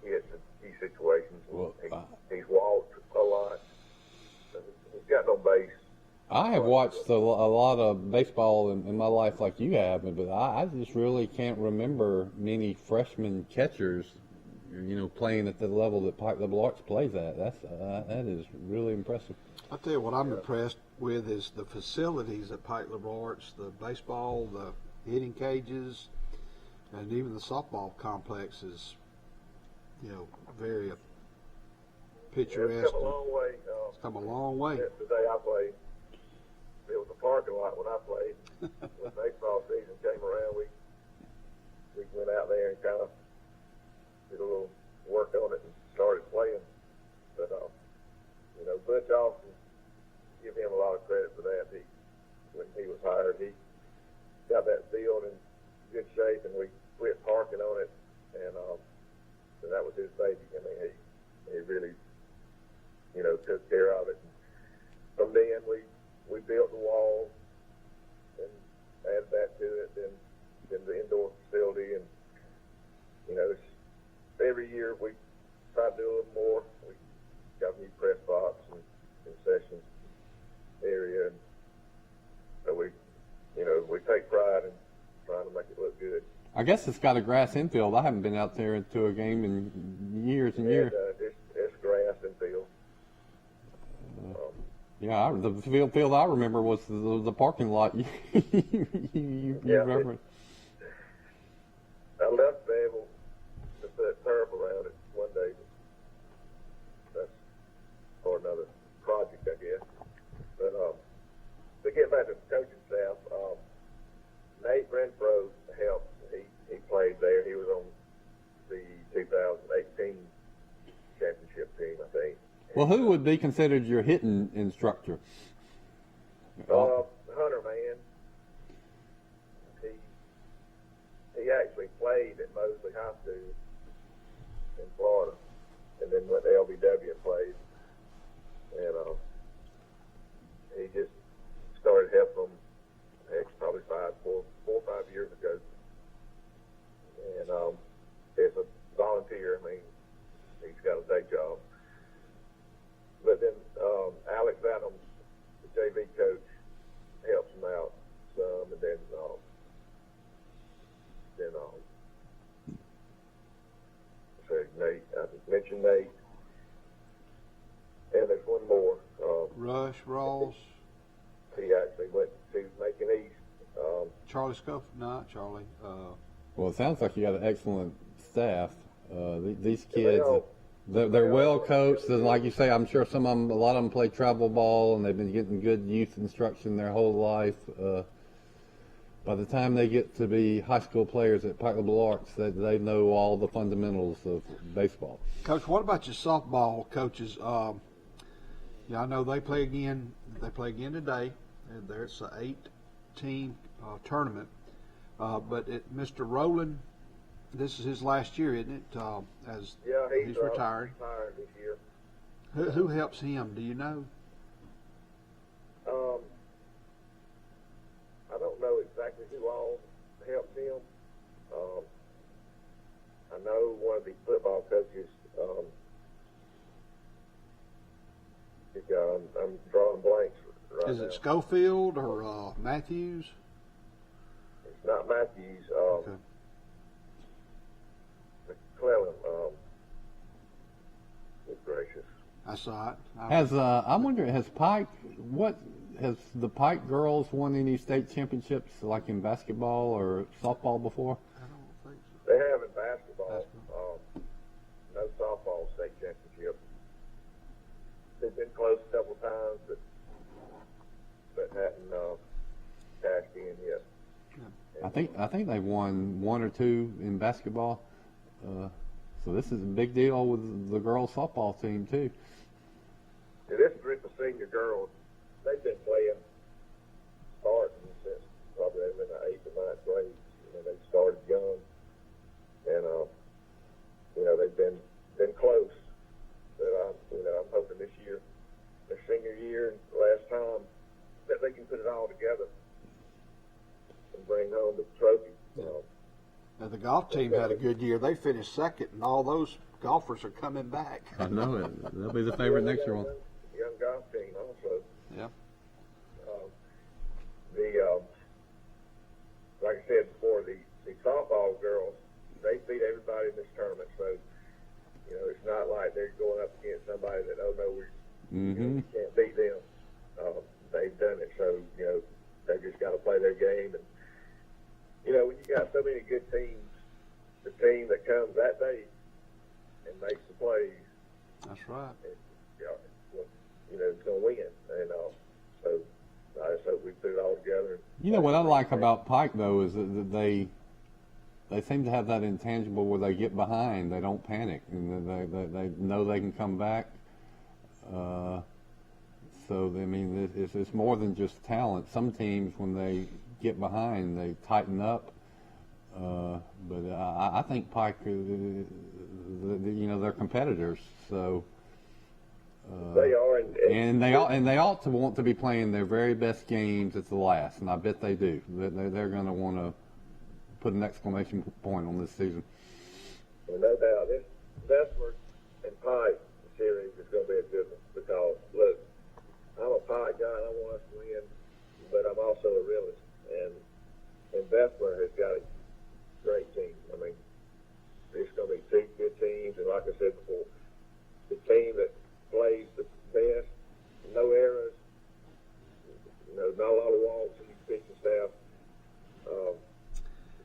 hits in key situations. Well, he's walked a lot. He's got no base. I have watched a lot of baseball in my life like you have, but I just really can't remember many freshman catchers, playing at the level that Pike Liberal Arts plays at. That is really impressive. I'll tell you what I'm impressed with is the facilities at Pike Liberal Arts, the baseball, the hitting cages, and even the softball complex is, very picturesque. It's come a long way. It's come a long way. The day I played, it was a parking lot when I played. When baseball season came around, we went out there and kind of did a little work on it and started playing. But Butch Austin, give him a lot of credit for that. When he was hired, he got that field in good shape, and we quit parking on it, and so that was his baby. I mean, he really, took care of it. From then, we built the wall and added that to it, then the indoor facility, and it's, every year we try to do a little more. We got a new press box and concessions area, and so we take pride in trying to make it look good. I guess it's got a grass infield. I haven't been out there to a game in years and years. It's grass infield. Yeah, the field I remember was the parking lot. you remember? I'd love to be able to put turf around it one day. That's for another project, I guess. But to get back to the coaching staff, Nate Renfro helped. He played there. He was on the 2018 championship team, I think. Well, who would be considered your hitting instructor? Hunter Mann. He actually played at Mosley High School in Florida, and then went to LBW and played and Nate. And there's one more. Rush, Rawls. He actually went to Macon East. Charlie Scuff? Not Charlie. Well, it sounds like you got an excellent staff. These kids, they're well coached, and like you say, I'm sure a lot of them play travel ball, and they've been getting good youth instruction their whole life. By the time they get to be high school players at Pike Liberal Arts, they know all the fundamentals of baseball. Coach, what about your softball coaches? I know they play again. They play again today. And there's an 8-team tournament. But Mr. Rowland, this is his last year, isn't it? He's retiring. Retired this year. Who helps him? Do you know? I don't know exactly who all helps him. I know one of the football coaches. I'm drawing blanks right now. Is it Schofield or Matthews? It's not Matthews. Okay. McClellan. Good gracious. I saw it. I'm wondering, has the Pike girls won any state championships like in basketball or softball before? I don't think so. They have in basketball. No softball state championship. They've been close a couple times, but hadn't cashed in yet. I think they've won 1 or 2 in basketball. So this is a big deal with the girls softball team too. Yeah, this group of senior girls, they've been playing starting since probably they've been in the 8th or 9th grade. They started young, and they've been close. But I'm hoping this year, their senior year and last time, that they can put it all together and bring home the trophy. Now, the golf team had a good year. They finished second, and all those golfers are coming back. I know it. They'll be the favorite next year. Young golf team also. Yeah. Like I said before, the softball girls, they beat everybody in this tournament. So, it's not like they're going up against somebody that, we can't beat them. They've done it. So, they just got to play their game. And, when you got so many good teams, the team that comes that day and makes the plays. That's right. It's going to win. And so I just hope we put it all together. What I like about Pike, though, is that they seem to have that intangible where they get behind, they don't panic, and they know they can come back. It's more than just talent. Some teams, when they get behind, they tighten up. But I think Pike, they're competitors. So they are, and they ought to want to be playing their very best games at the last, and I bet they do. They're going to want to put an exclamation point on this season. Well, no doubt. This Bessemer and Pike series is going to be a good one because, look, I'm a Pike guy and I want us to win, but I'm also a realist. And Bessemer has got a great team. I mean, it's going to be 2 good teams, and like I said before, the team that plays the best, no errors, not a lot of walks in the pitching staff,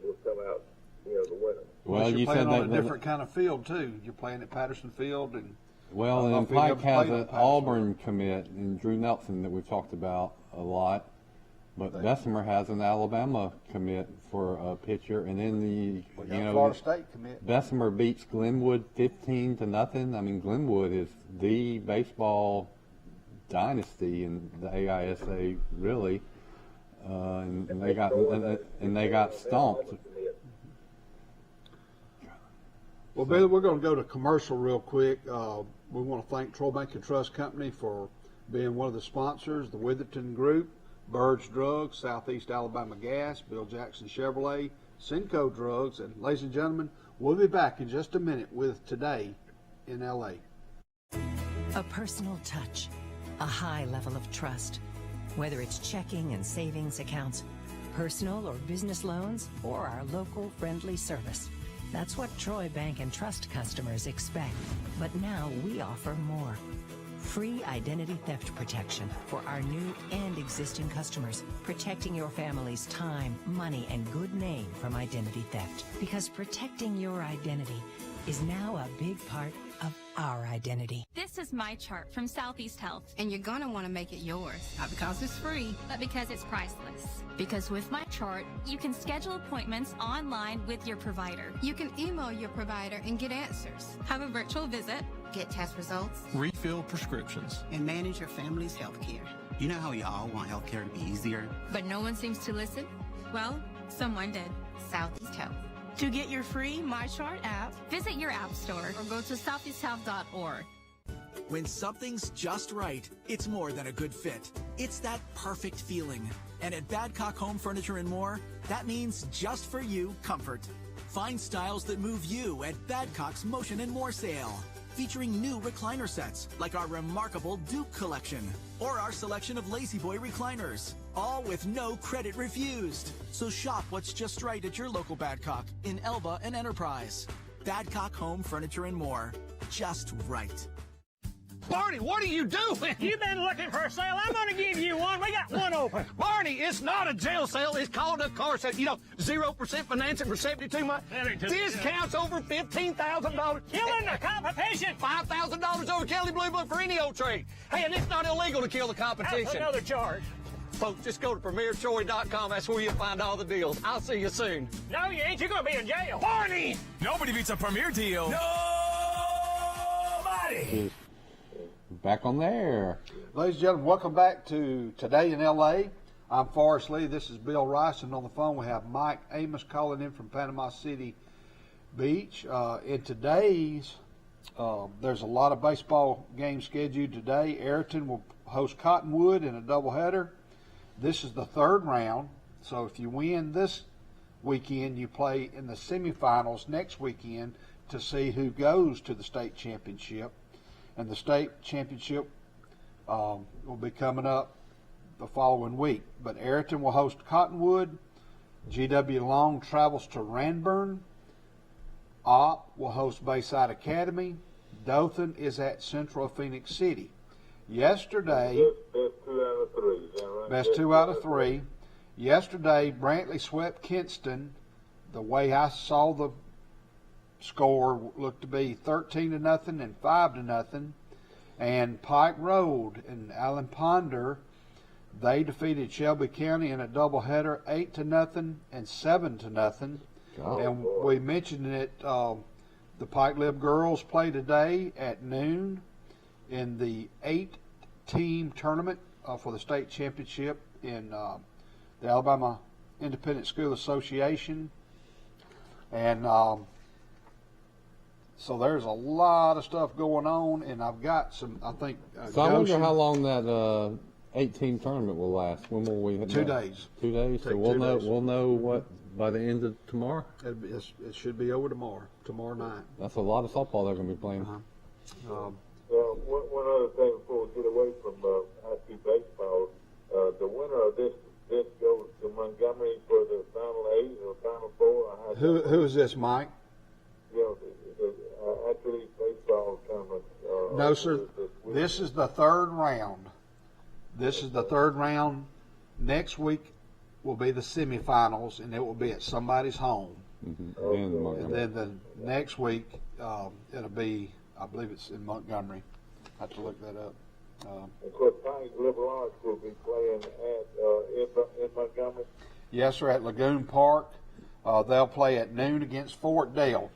will come out, the winner. Well, you're playing on a different kind of field too. You're playing at Patterson Field, and and Pike has an Auburn commit in Drew Nelson that we've talked about a lot. But Bessemer has an Alabama commit for a pitcher, and then Florida State commit. Bessemer beats Glenwood 15-0. I mean, Glenwood is the baseball dynasty in the AISA, really, and they got stomped. Well, Billy, we're going to go to commercial real quick. We want to thank Troy Bank and Trust Company for being one of the sponsors, the Witherton Group, Bird's Drugs, Southeast Alabama Gas, Bill Jackson Chevrolet, Cinco Drugs, and ladies and gentlemen, we'll be back in just a minute with Today in LA. A personal touch, a high level of trust, whether it's checking and savings accounts, personal or business loans, or our local friendly service. That's what Troy Bank and Trust customers expect. But now we offer more. Free identity theft protection for our new and existing customers, protecting your family's time, money, and good name from identity theft. Because protecting your identity is now a big part of our identity. This is my chart from Southeast Health. And you're going to want to make it yours, not because it's free, but because it's priceless. Because with my chart, you can schedule appointments online with your provider. You can email your provider and get answers. Have a virtual visit. Get test results. Refill prescriptions. And manage your family's health care. You know how we all want healthcare to be easier? But no one seems to listen? Well, someone did. Southeast Health. To get your free MyChart app, visit your app store or go to southeasthealth.org. When something's just right, it's more than a good fit. It's that perfect feeling. And at Badcock Home Furniture and More, that means just for you comfort. Find styles that move you at Badcock's Motion and More sale. Featuring new recliner sets like our remarkable Duke collection or our selection of Lazy Boy recliners, all with no credit refused. So shop what's just right at your local Badcock in Elba and Enterprise. Badcock Home Furniture and More, just right. Barney, what are you doing? You've been looking for a sale. I'm going to give you one. We got one open. Barney, it's not a jail sale. It's called a car sale. 0% financing for 72 months. Discounts over $15,000. Killing the competition. $5,000 over Kelly Blue Book for any old trade. Hey, and it's not illegal to kill the competition. That's another charge. Folks, just go to PremierTroy.com. That's where you'll find all the deals. I'll see you soon. No, you ain't. You're going to be in jail. Barney! Nobody beats a Premier deal. Nobody! Back on there. Ladies and gentlemen, welcome back to Today in L.A. I'm Forrest Lee. This is Bill Rice, and on the phone we have Mike Amos calling in from Panama City Beach. In today's, there's a lot of baseball games scheduled today. Ayrton will host Cottonwood in a doubleheader. This is the third round, so if you win this weekend, you play in the semifinals next weekend to see who goes to the state championship. And the state championship will be coming up the following week. But Ayrton will host Cottonwood. GW Long travels to Ranburne. Opp will host Bayside Academy. Dothan is at Central Phoenix City. Yesterday, best 2 out of 3. Is that right? Best 2 out of 3. Yesterday, Brantley swept Kinston. The way I saw the score looked to be 13-0 and 5-0, and Pike Road and Allen Ponder, they defeated Shelby County in a doubleheader 8-0 and 7-0. And we mentioned that the Pike Lib girls play today at noon in the 8-team tournament for the state championship in the Alabama Independent School Association, and so there's a lot of stuff going on, and I've got some, I think. So I wonder how long that 8-team tournament will last. When will we? 2 days. 2 days. So we'll know what by the end of tomorrow. It should be over tomorrow night. That's a lot of softball they're going to be playing. One other thing before we get away from high school baseball, the winner of this goes to Montgomery for the Final 8 or Final 4. Who is this, Mike? Actually, baseball tournament. No, sir. This is the third round. Next week will be the semifinals, and it will be at somebody's home. Mm-hmm. And then the next week, it'll be, I believe it's in Montgomery. I have to look that up. Of course, Pines Liberal Arts will be playing in Montgomery. Yes, sir, at Lagoon Park. They'll play at noon against Fort Dale.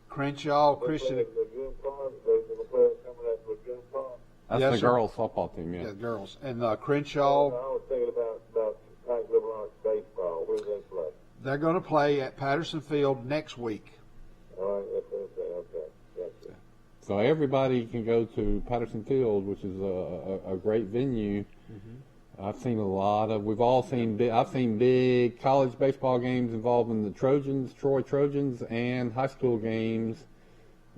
Crenshaw Christian. Lagoon Park. They're going to play coming at Lagoon Park. That's the girls' softball team, yeah. Yeah, girls. And Crenshaw. I was thinking about Pines Liberal Arts baseball. Where do they play? They're going to play at Patterson Field next week. All right, okay. Gotcha. So everybody can go to Patterson Field, which is a great venue. Mm-hmm. I've seen big college baseball games involving the Trojans, Troy Trojans, and high school games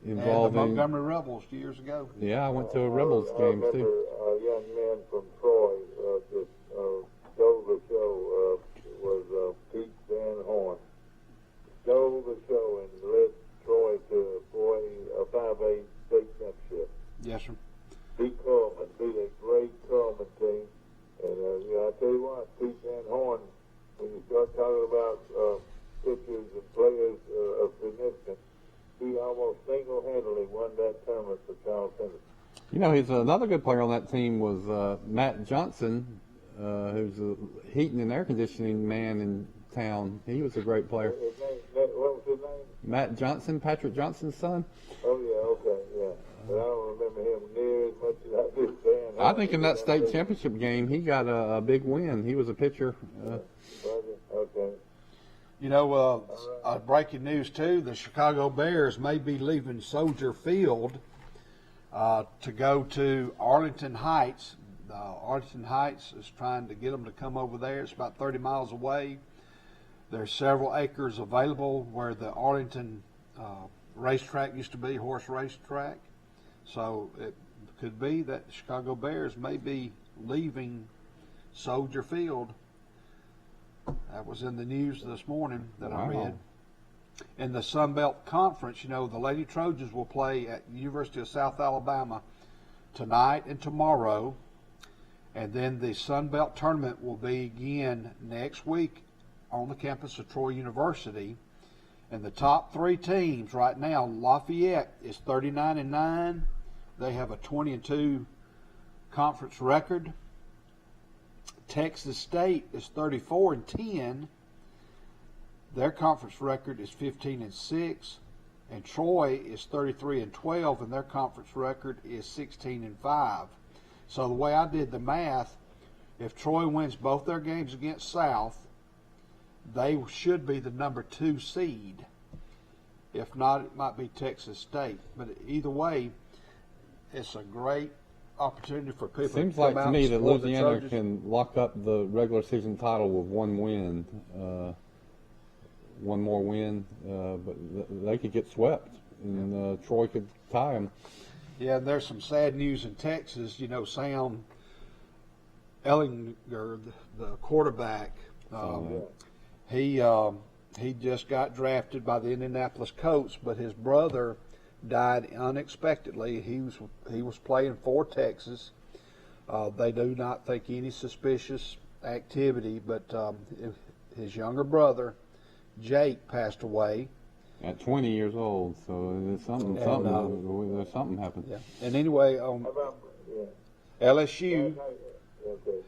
involving and the Montgomery Rebels years ago. Yeah, I went to a Rebels game too. I remember a young man from Troy that stole the show was Pete Van Horn. stole the show and led Troy to a 5A state championship. Yes, sir. Beat Coleman, beat a great Coleman team. And, I tell you what, Pete Van Horn, when you start talking about pitchers and players of significance, he almost single-handedly won that tournament for Charles Henderson. You know, he's another good player on that team was Matt Johnson, who's a heating and air conditioning man in town. He was a great player. What was his name? Matt Johnson, Patrick Johnson's son. Oh, yeah, okay, yeah. But I don't remember him near as much as I do Dan. I think in that state championship game, he got a big win. He was a pitcher. Okay. You know, breaking news, too, the Chicago Bears may be leaving Soldier Field to go to Arlington Heights. Arlington Heights is trying to get them to come over there. It's about 30 miles away. There's several acres available where the Arlington racetrack used to be, horse racetrack. So it could be that the Chicago Bears may be leaving Soldier Field. That was in the news this morning that I read. In the Sun Belt Conference, you know, the Lady Trojans will play at University of South Alabama tonight and tomorrow. And then the Sun Belt Tournament will begin next week on the campus of Troy University. And the top three teams right now, Lafayette is 39-9. They have a 20-2 conference record. Texas State is 34-10. Their conference record is 15-6. And Troy is 33-12, and their conference record is 16-5. So the way I did the math, if Troy wins both their games against South, they should be the number 2 seed. If not, it might be Texas State. But either way, it's a great opportunity for people Seems to come like out to me and that support the Louisiana Trojans. can lock up the regular season title with one win, one more win, but they could get swept, and Troy could tie them. Yeah, and there's some sad news in Texas. You know, Sam Ellinger, the quarterback, he just got drafted by the Indianapolis Colts, but his brother died unexpectedly. He was playing for Texas. They do not think any suspicious activity, but his younger brother, Jake, passed away at 20 years old. So there's something happened. Yeah. And anyway, LSU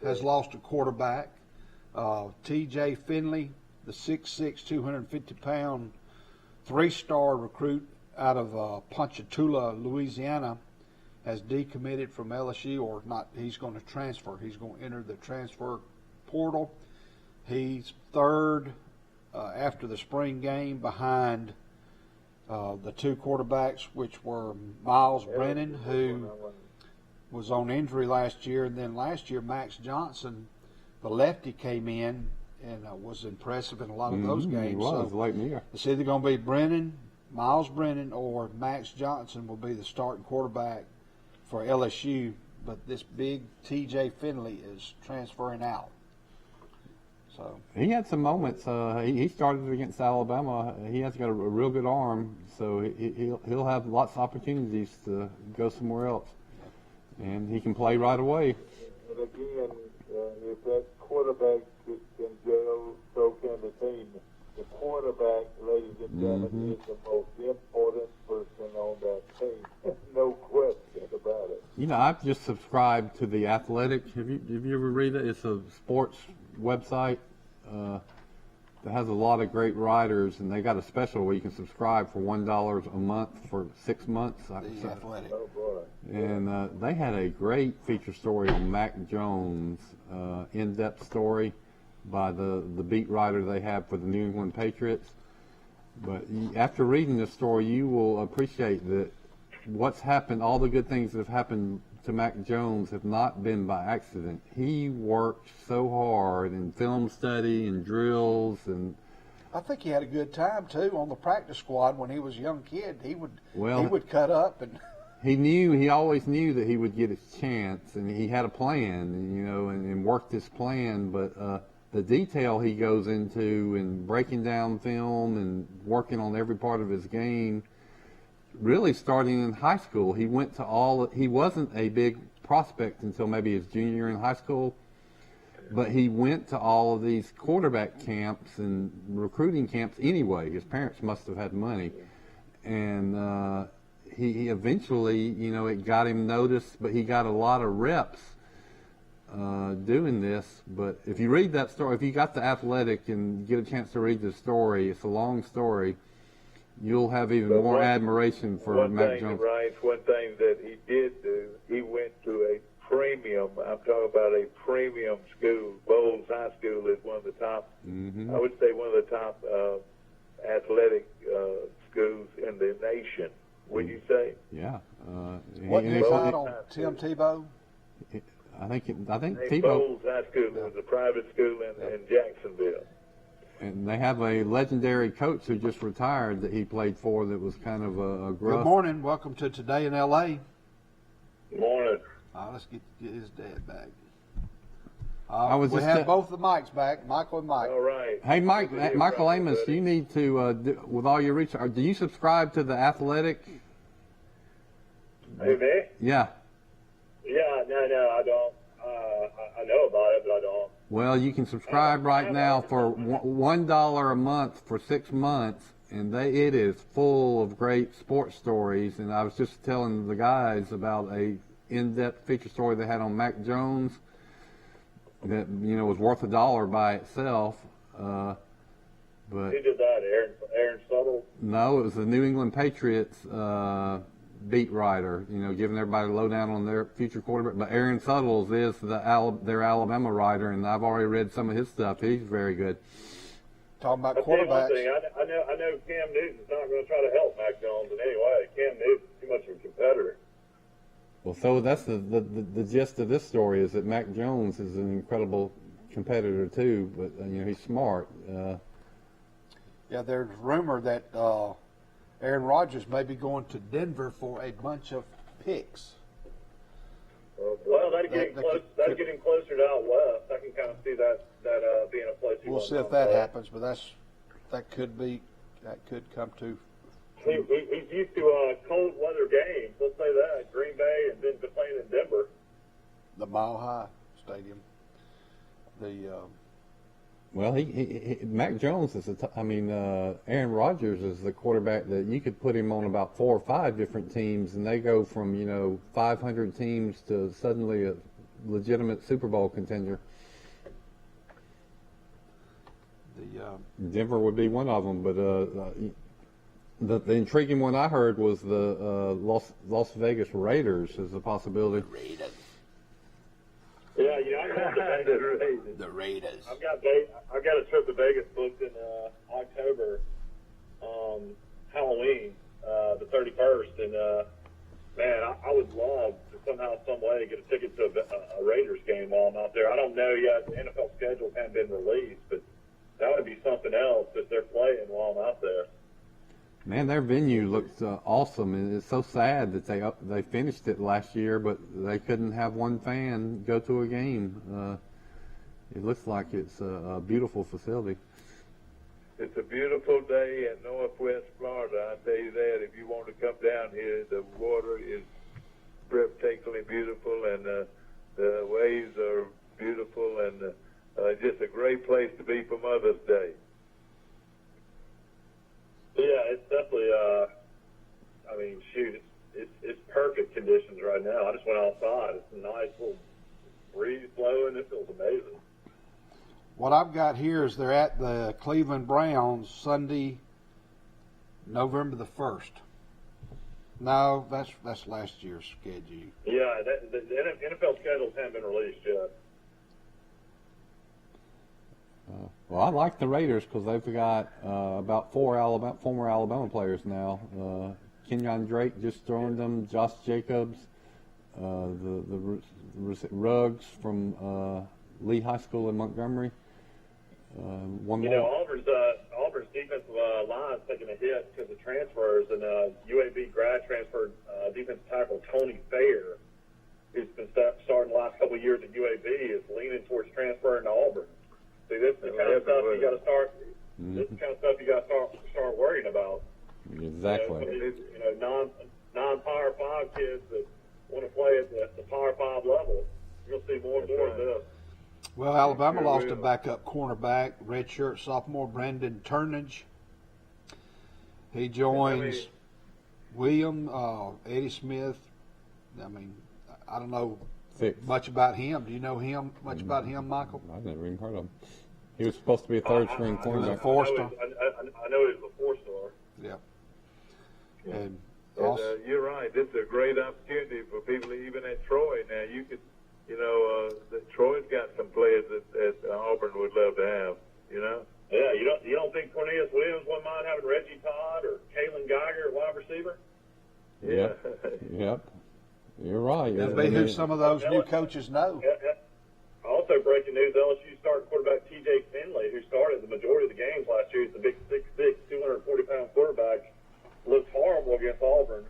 has lost a quarterback, T.J. Finley, the 6'6", 250-pound, 3-star recruit out of Ponchatoula, Louisiana, has decommitted from LSU, or not. He's going to transfer. He's going to enter the transfer portal. He's third after the spring game behind the two quarterbacks, which were Miles Brennan, who was on injury last year, and then last year Max Johnson, the lefty, came in and was impressive in a lot of those games. He was late in the year. It's either going to be Miles Brennan, or Max Johnson will be the starting quarterback for LSU, but this big T.J. Finley is transferring out. So he had some moments. He started against Alabama. He has got a real good arm, so he'll have lots of opportunities to go somewhere else, and he can play right away. And again, if that quarterback can gel, so can the team. The quarterback, ladies and gentlemen, is the most important person on that team. No question about it. You know, I've just subscribed to The Athletic. Have you ever read it? It's a sports website that has a lot of great writers, and they got a special where you can subscribe for $1 a month for 6 months. The Athletic. Oh, boy. And they had a great feature story on Mac Jones, in-depth story by the beat writer they have for the New England Patriots. But after reading this story, you will appreciate that what's happened, all the good things that have happened to Mac Jones have not been by accident. He worked so hard in film study and drills, and I think he had a good time too on the practice squad when he was a young kid. He would cut up, and he always knew that he would get his chance, and he had a plan, and worked his plan. But the detail he goes into in breaking down film and working on every part of his game, really starting in high school. He wasn't a big prospect until maybe his junior year in high school, but he went to all of these quarterback camps and recruiting camps anyway. His parents must have had money. And he eventually, it got him noticed, but he got a lot of reps doing this. But if you read that story, if you got The Athletic and get a chance to read the story, it's a long story, you'll have even more admiration for Mac Jones. One thing that he did do, he went to a premium, I'm talking about a premium school. Bowles High School is one of the top, I would say one of the top athletic schools in the nation. Would you say? Yeah. What you got on Tim Tebow? I think Tebow. Bowles High School was a private school in Jacksonville. And they have a legendary coach who just retired that he played for that was kind of a gruff. Good morning. Welcome to Today in L.A. Good morning. Let's get his dad back. We have both the mics back, Michael and Mike. All right. Hey, Michael Amos, you need to, with all your research, do you subscribe to The Athletic? Hey, me? Yeah. Yeah, no, I don't. I know about it, but I don't. Well, you can subscribe right now for $1 a month for 6 months, and it is full of great sports stories. And I was just telling the guys about a in-depth feature story they had on Mac Jones that was worth $1 by itself. But who did that? Aaron Suttle? No, it was the New England Patriots beat writer, giving everybody a lowdown on their future quarterback. But Aaron Suttles is their Alabama writer, and I've already read some of his stuff. He's very good. Talking about I quarterbacks. know Cam Newton's not going to try to help Mac Jones in any way. Cam Newton's too much of a competitor. Well, so that's the gist of this story is that Mac Jones is an incredible competitor too, but he's smart. Yeah, there's rumor that Aaron Rodgers may be going to Denver for a bunch of picks. Well, that'd get him closer to out west. I can kind of see that being a place. We'll see if that happens, but that could come to. He's used to cold weather games. Let's say that Green Bay, and then playing in Denver. The Mile High Stadium. Well, Mac Jones is Aaron Rodgers is the quarterback that you could put him on about 4 or 5 different teams, and they go from 500 teams to suddenly a legitimate Super Bowl contender. Denver would be one of them, but the intriguing one I heard was the Las Vegas Raiders as a possibility. Yeah, I got the Raiders. I've got a trip to Vegas booked in October, Halloween, the 31st, and man, I would love to somehow, some way, get a ticket to a Raiders game while I'm out there. I don't know yet; the NFL schedule hasn't been released, but that would be something else if they're playing while I'm out there. Man, their venue looks awesome, and it's so sad that they finished it last year, but they couldn't have one fan go to a game. It looks like it's a beautiful facility. It's a beautiful day in Northwest Florida. I tell you that. If you want to come down here, the water is breathtakingly beautiful, and the waves are beautiful, and just a great place to be for Mother's Day. Yeah, it's definitely, it's perfect conditions right now. I just went outside. It's a nice little breeze blowing. It feels amazing. What I've got here is they're at the Cleveland Browns Sunday, November the 1st. No, that's last year's schedule. Yeah, the NFL schedules haven't been released yet. Well, I like the Raiders because they've got about 4 former Alabama players now. Kenyon Drake just joined them. Josh Jacobs, the Ruggs from Lee High School in Montgomery. One more. Auburn's defensive line's taking a hit because of transfers, and UAB grad transfer defensive tackle Tony Fair, who's been starting the last couple of years at UAB, is leaning towards transferring to Auburn. See, this kids that want to play at the Power 5 level. You're going to see more and more of this. Well, Alabama lost a backup cornerback, redshirt sophomore Brandon Turnage. He joins William, Eddie Smith. I mean, I don't know much about him. Do you know him much about him, Michael? I've never even heard of him. He was supposed to be a third-string cornerback. I know he was a four-star. Yeah. And you're right. This is a great opportunity for people even at Troy. Now, you could, Troy's got some players that Auburn would love to have, Yeah, you don't think Cornelius Williams wouldn't mind having Reggie Todd or Kalen Geiger at wide receiver? Yeah. Yep. You're right. That'll be who some of those new coaches know. Also, breaking news: LSU starting quarterback T.J. Finley, who started the majority of the games last year. He's the big 6'6", 240-pound quarterback. Looked horrible against Auburn.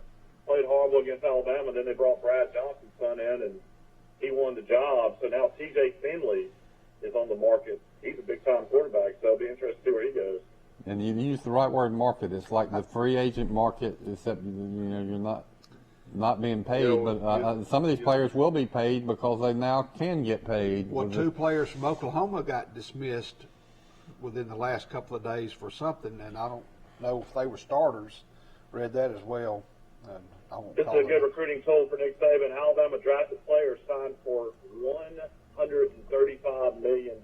Played horrible against Alabama. Then they brought Brad Johnson's son in, and he won the job. So now T.J. Finley is on the market. He's a big-time quarterback, so it'll be interesting to see where he goes. And you use the right word, market. It's like the free agent market, except you're not being paid. But some of these players will be paid because they now can get paid. Well, two players from Oklahoma got dismissed within the last couple of days for something, and I don't know if they were starters. Read that as well. This is a good recruiting tool for Nick Saban. Alabama drafted players signed for $135 million,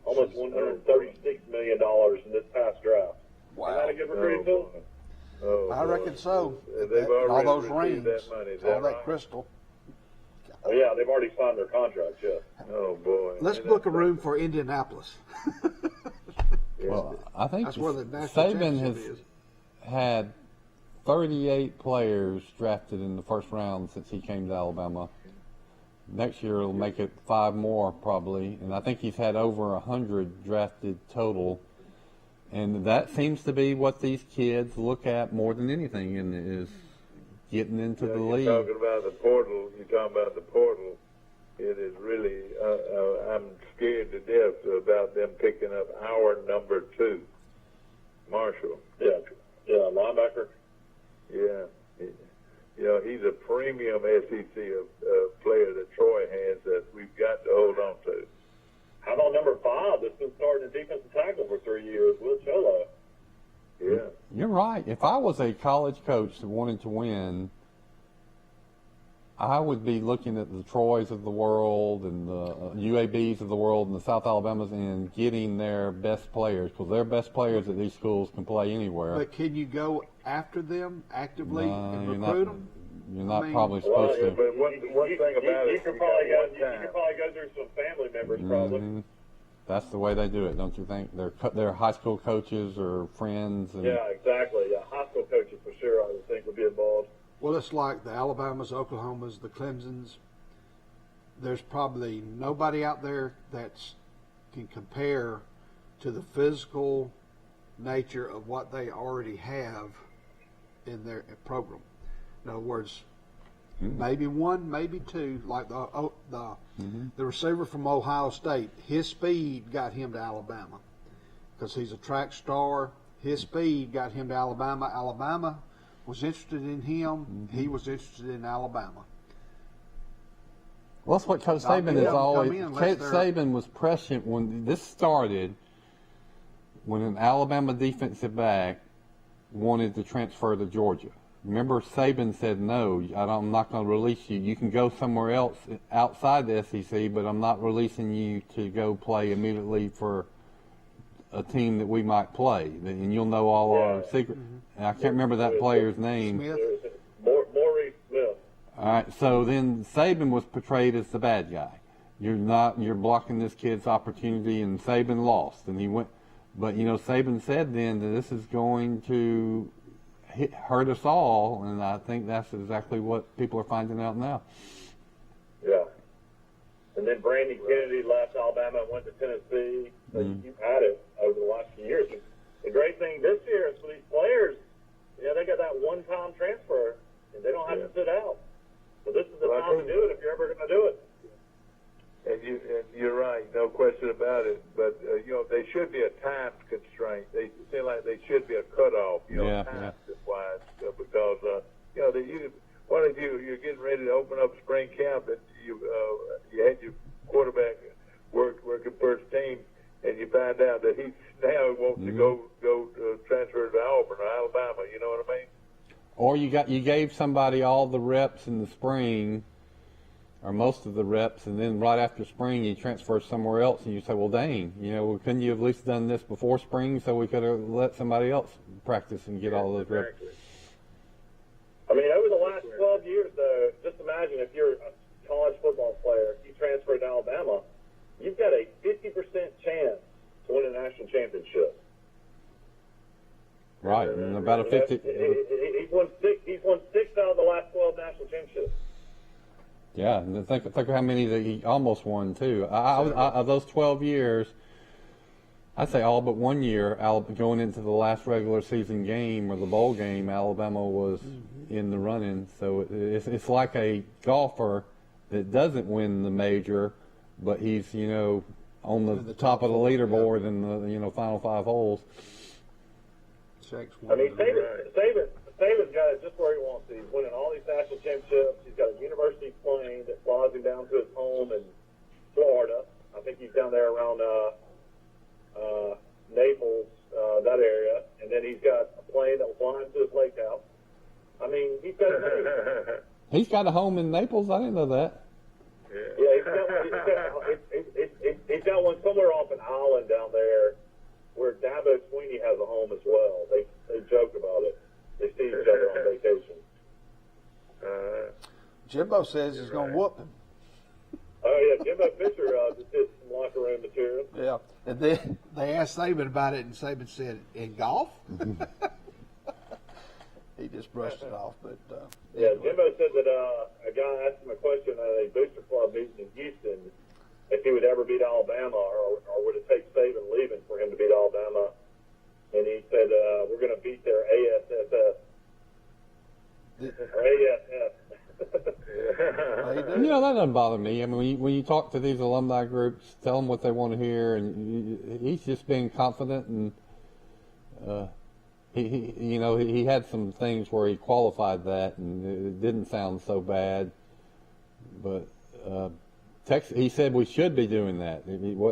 almost $136 million in this past draft. Wow. Is that a good recruiting tool? I reckon so. They've already all those received rings, that money. Is all that that right? crystal. Oh, yeah, they've already signed their contracts, yes. Oh, boy. Let's book a room for Indianapolis. Well, I think that's where the national Saban championship has is. had 38 players drafted in the first round since he came to Alabama. Next year he'll make it 5 more probably, and I think he's had over 100 drafted total. And that seems to be what these kids look at more than anything, and is getting into the league. You're talking about the portal. It is really, I'm scared to death about them picking up our number 2, Marshall. Yeah, linebacker. Yeah. He's a premium SEC player that Troy has that we've got to hold on to. How about number 5 that's been starting at defensive tackle for 3 years, Will Cholo? Yeah. You're right. If I was a college coach that wanted to win, I would be looking at the Troys of the world and the UABs of the world and the South Alabamas and getting their best players, because their best players at these schools can play anywhere. But can you go after them actively and recruit them? You're not probably supposed to. But one thing about it, you could probably go through some family members, probably. That's the way they do it, don't you think? They're high school coaches or friends. And yeah, exactly. Yeah, high school coaches for sure, I would think, would be involved. Well, it's like the Alabamas, Oklahomas, the Clemsons. There's probably nobody out there that can compare to the physical nature of what they already have in their program. In other words, maybe one, maybe two, like the receiver from Ohio State. His speed got him to Alabama because he's a track star. His speed got him to Alabama. Alabama was interested in him. He was interested in Alabama. Well, that's what Coach Saban is always. Coach Saban was prescient when this started, when an Alabama defensive back wanted to transfer to Georgia. Remember, Saban said, no, I'm not going to release you. You can go somewhere else outside the SEC, but I'm not releasing you to go play immediately for a team that we might play. And you'll know all our secrets. And I can't remember that player's name. Maurice Smith. All right, so then Saban was portrayed as the bad guy. You're blocking this kid's opportunity, and Saban lost. And he went, but Saban said then that this is going to hurt us all, and I think that's exactly what people are finding out now. Yeah. And then Brandon Kennedy left Alabama and went to Tennessee. So you've had it over the last few years. The great thing this year is for these players, they got that one-time transfer, and they don't have to sit out. So this is the time to do it if you're ever going to do it. And you're right, no question about it. But there should be a time constraint. They seem like they should be a cutoff, time-wise, because one of as you're getting ready to open up spring camp, and you had your quarterback working first team, and you find out that he now wants to go transfer to Auburn or Alabama. You know what I mean? Or you gave somebody all the reps in the spring, or most of the reps, and then right after spring you transfer somewhere else, and you say, well, dang, couldn't you have at least done this before spring so we could have let somebody else practice and get all those reps? I mean, over the last 12 years, though, just imagine if you're a college football player, you transfer to Alabama, you've got a 50% chance to win a national championship. Right, and about a 50. He's won six out of the last 12 national championships. Yeah, and think of how many that he almost won too. Of those 12 years, I'd say all but 1 year, going into the last regular season game or the bowl game, Alabama was in the running. So it's like a golfer that doesn't win the major, but he's on the top of the leaderboard in the final 5 holes. I mean, Saban's got it just where he wants it. He's winning all these national championships. He's got a university plane that flies him down to his home in Florida. I think he's down there around Naples, that area. And then he's got a plane that will fly him to his lake house. I mean, he's got a He's got a home in Naples? I didn't know that. Yeah, he's got one somewhere off an island down there where Dabo Sweeney has a home as well. They joke about it. They see each other on vacation. Jimbo says he's going to whoop him. Oh, yeah, Jimbo Fisher just did some locker room material. Yeah, and then they asked Saban about it, and Saban said, in golf? He just brushed it off. But yeah, Jimbo said that a guy asked him a question at a booster club meeting in Houston if he would ever beat Alabama, or would it take Saban leaving for him to beat Alabama? And he said, we're going to beat their ASSF. Or ASF. That doesn't bother me. I mean, when you talk to these alumni groups, tell them what they want to hear, and he's just being confident, and he had some things where he qualified that, and it didn't sound so bad. But he said we should be doing that.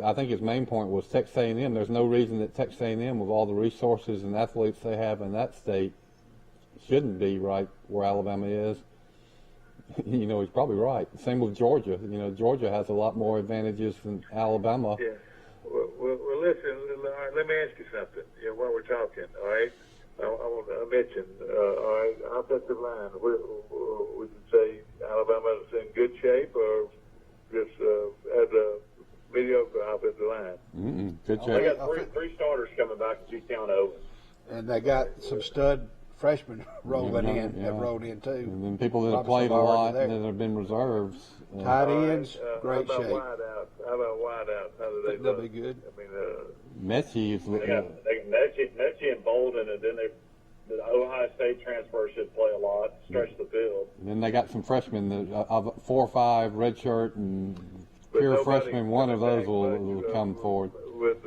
I think his main point was Texas A&M. There's no reason that Texas A&M, with all the resources and athletes they have in that state, shouldn't be right where Alabama is. He's probably right. Same with Georgia. Georgia has a lot more advantages than Alabama. Yeah. Well, listen. All right, let me ask you something. While we're talking, all right, I want to mention, all right, offensive line. Would you say Alabama's in good shape, or just has a mediocre offensive line? Good shape. They got three starters coming back to G-Town over. And they got some stud freshmen rolled in too. And then people that have played a lot and that have been reserves. Tight ends, great shape. How about wideouts? How do they They'll look? be good. I mean, Mechie is looking. Mechie and Bolden, and then the Ohio State transfer should play a lot, stretch the field. And then they got some freshmen of 4 or 5 redshirt and pure freshmen. One of those will come forward with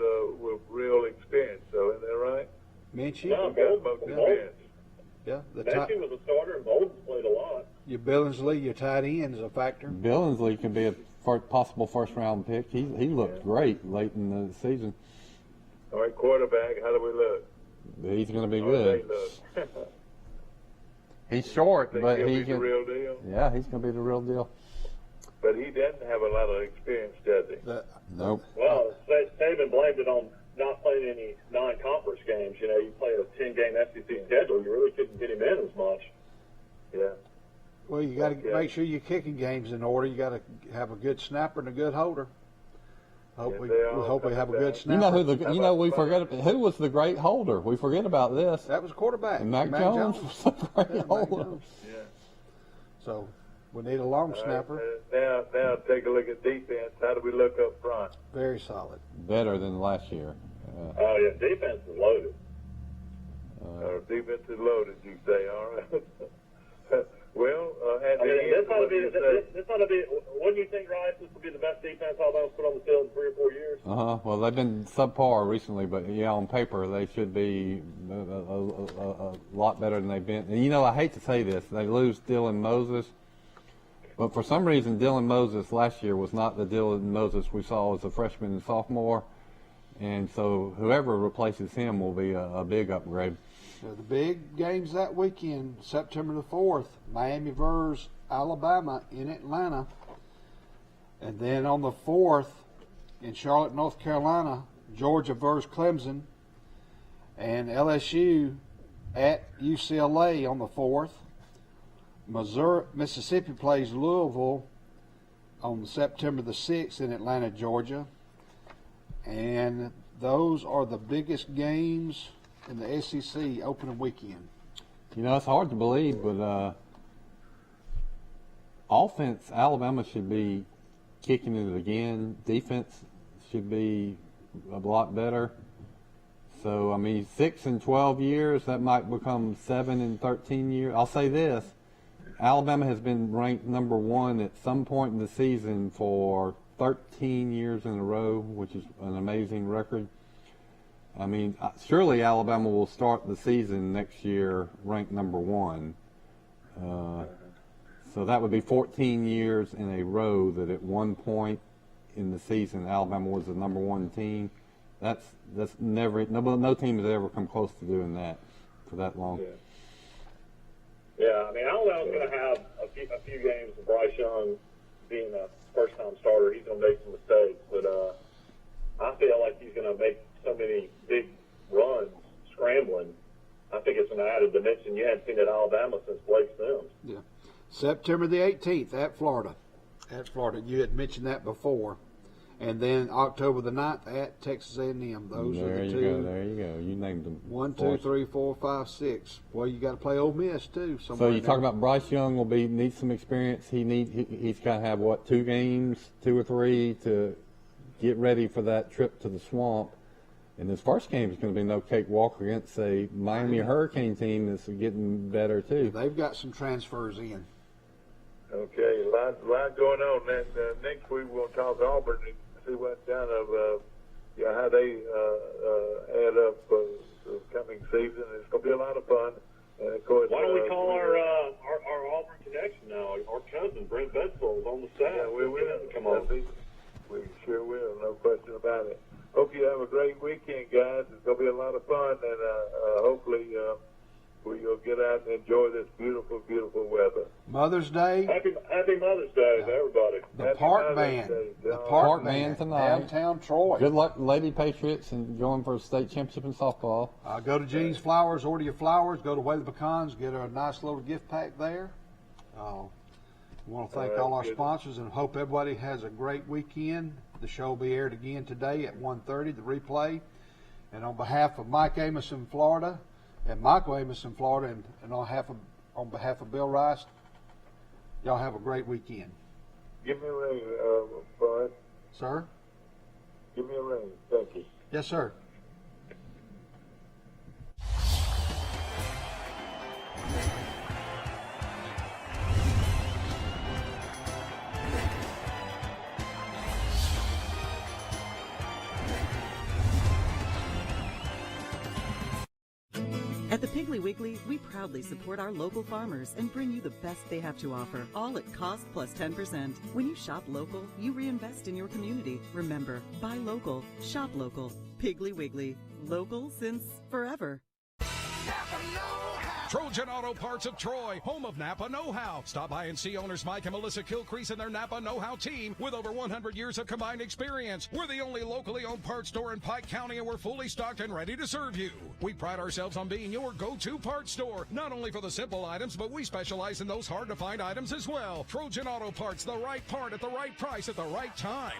real experience. So isn't that right? Mechie. Yeah, Mechie was a starter, and Bolden played a lot. Your Billingsley, your tight end is a factor. Billingsley could be a possible first-round pick. He looked great late in the season. All right, quarterback, how do we look? He's going to be good. He's short, but he can. The real deal. Yeah, he's going to be the real deal. But he doesn't have a lot of experience, does he? Nope. Well, Saban blamed it on not playing any non-conference games. You play a 10-game SEC schedule, you really couldn't get him in as much. Yeah. Well, you got to make sure your kicking game's in order. You got to have a good snapper and a good holder. Hope we have a good snapper. We forget who was the great holder. We forget about this. That was quarterback. And Mac Jones was the great holder. Yeah. So we need a long snapper. Now take a look at defense. How do we look up front? Very solid. Better than last year. Defense is loaded. Defense is loaded, you say, all right. Well, this ought to be. Wouldn't you think, Rice, this would be the best defense Alabama's put on the field in 3 or 4 years? Well, they've been subpar recently, but yeah, on paper they should be a lot better than they've been. And I hate to say this, they lose Dylan Moses, but for some reason Dylan Moses last year was not the Dylan Moses we saw as a freshman and sophomore, and so whoever replaces him will be a big upgrade. So the big games that weekend, September the 4th, Miami versus Alabama in Atlanta, and then on the 4th. In Charlotte, North Carolina, Georgia versus Clemson, and LSU at UCLA on the 4th. Mississippi plays Louisville on September the 6th in Atlanta, Georgia. And those are the biggest games in the SEC opening weekend. It's hard to believe, but offense, Alabama should be kicking it again. Defense should be a lot better. So, 6 and 12 years, that might become 7 and 13 years. I'll say this, Alabama has been ranked number 1 at some point in the season for 13 years in a row, which is an amazing record. Surely Alabama will start the season next year ranked number 1. So that would be 14 years in a row that at one point in the season Alabama was the number 1 team. That's never, no team has ever come close to doing that for that long. Yeah, Alabama's going to have a few games with Bryce Young being a first-time starter. He's going to make some mistakes, but I feel like he's going to make so many big runs scrambling. I think it's an added dimension you hadn't seen at Alabama since Blake Sims. Yeah. September the 18th at Florida. You had mentioned that before. And then October the 9th at Texas A&M. Those are the two. There you go. You named them. 1, 2, 3, 4, 5, 6. Well, you got to play Ole Miss too. So you talk about Bryce Young needs some experience. He's got to have 2 games, 2 or 3 to get ready for that trip to the swamp. And his first game is going to be no cakewalk against a Miami Hurricane team that's getting better too. They've got some transfers in. Okay, a lot going on. And next week we're going to talk to Auburn and see what kind of how they add up the coming season. It's going to be a lot of fun. And of course, why don't we call our Auburn connection now? Our cousin Brent Betzel is on the staff. Yeah, we will. Come on. We sure will. No question about it. Hope you have a great weekend, guys. It's going to be a lot of fun, and hopefully we'll get out and enjoy this beautiful, beautiful weather. Mother's Day. Happy Mother's Day to everybody. The Park Band. The Park Band tonight. Downtown Troy. Good luck, Lady Patriots, and going for a state championship in softball. Go to Jean's Flowers, order your flowers. Go to Whaley Pecans, get her a nice little gift pack there. We want to thank all our sponsors and hope everybody has a great weekend. The show will be aired again today at 1:30, the replay. And on behalf of Mike Amos in Florida, and Michael Amos in Florida, and on behalf of Bill Rice, y'all have a great weekend. Give me a ring, Brian. Sir? Give me a ring. Thank you. Yes, sir. At the Piggly Wiggly, we proudly support our local farmers and bring you the best they have to offer, all at cost plus 10%. When you shop local, you reinvest in your community. Remember, buy local, shop local. Piggly Wiggly, local since forever. Trojan Auto Parts of Troy, home of Napa Know-How. Stop by and see owners Mike and Melissa Kilcrease and their Napa Know-How team with over 100 years of combined experience. We're the only locally owned parts store in Pike County, and we're fully stocked and ready to serve you. We pride ourselves on being your go-to parts store, not only for the simple items, but we specialize in those hard-to-find items as well. Trojan Auto Parts, the right part at the right price at the right time.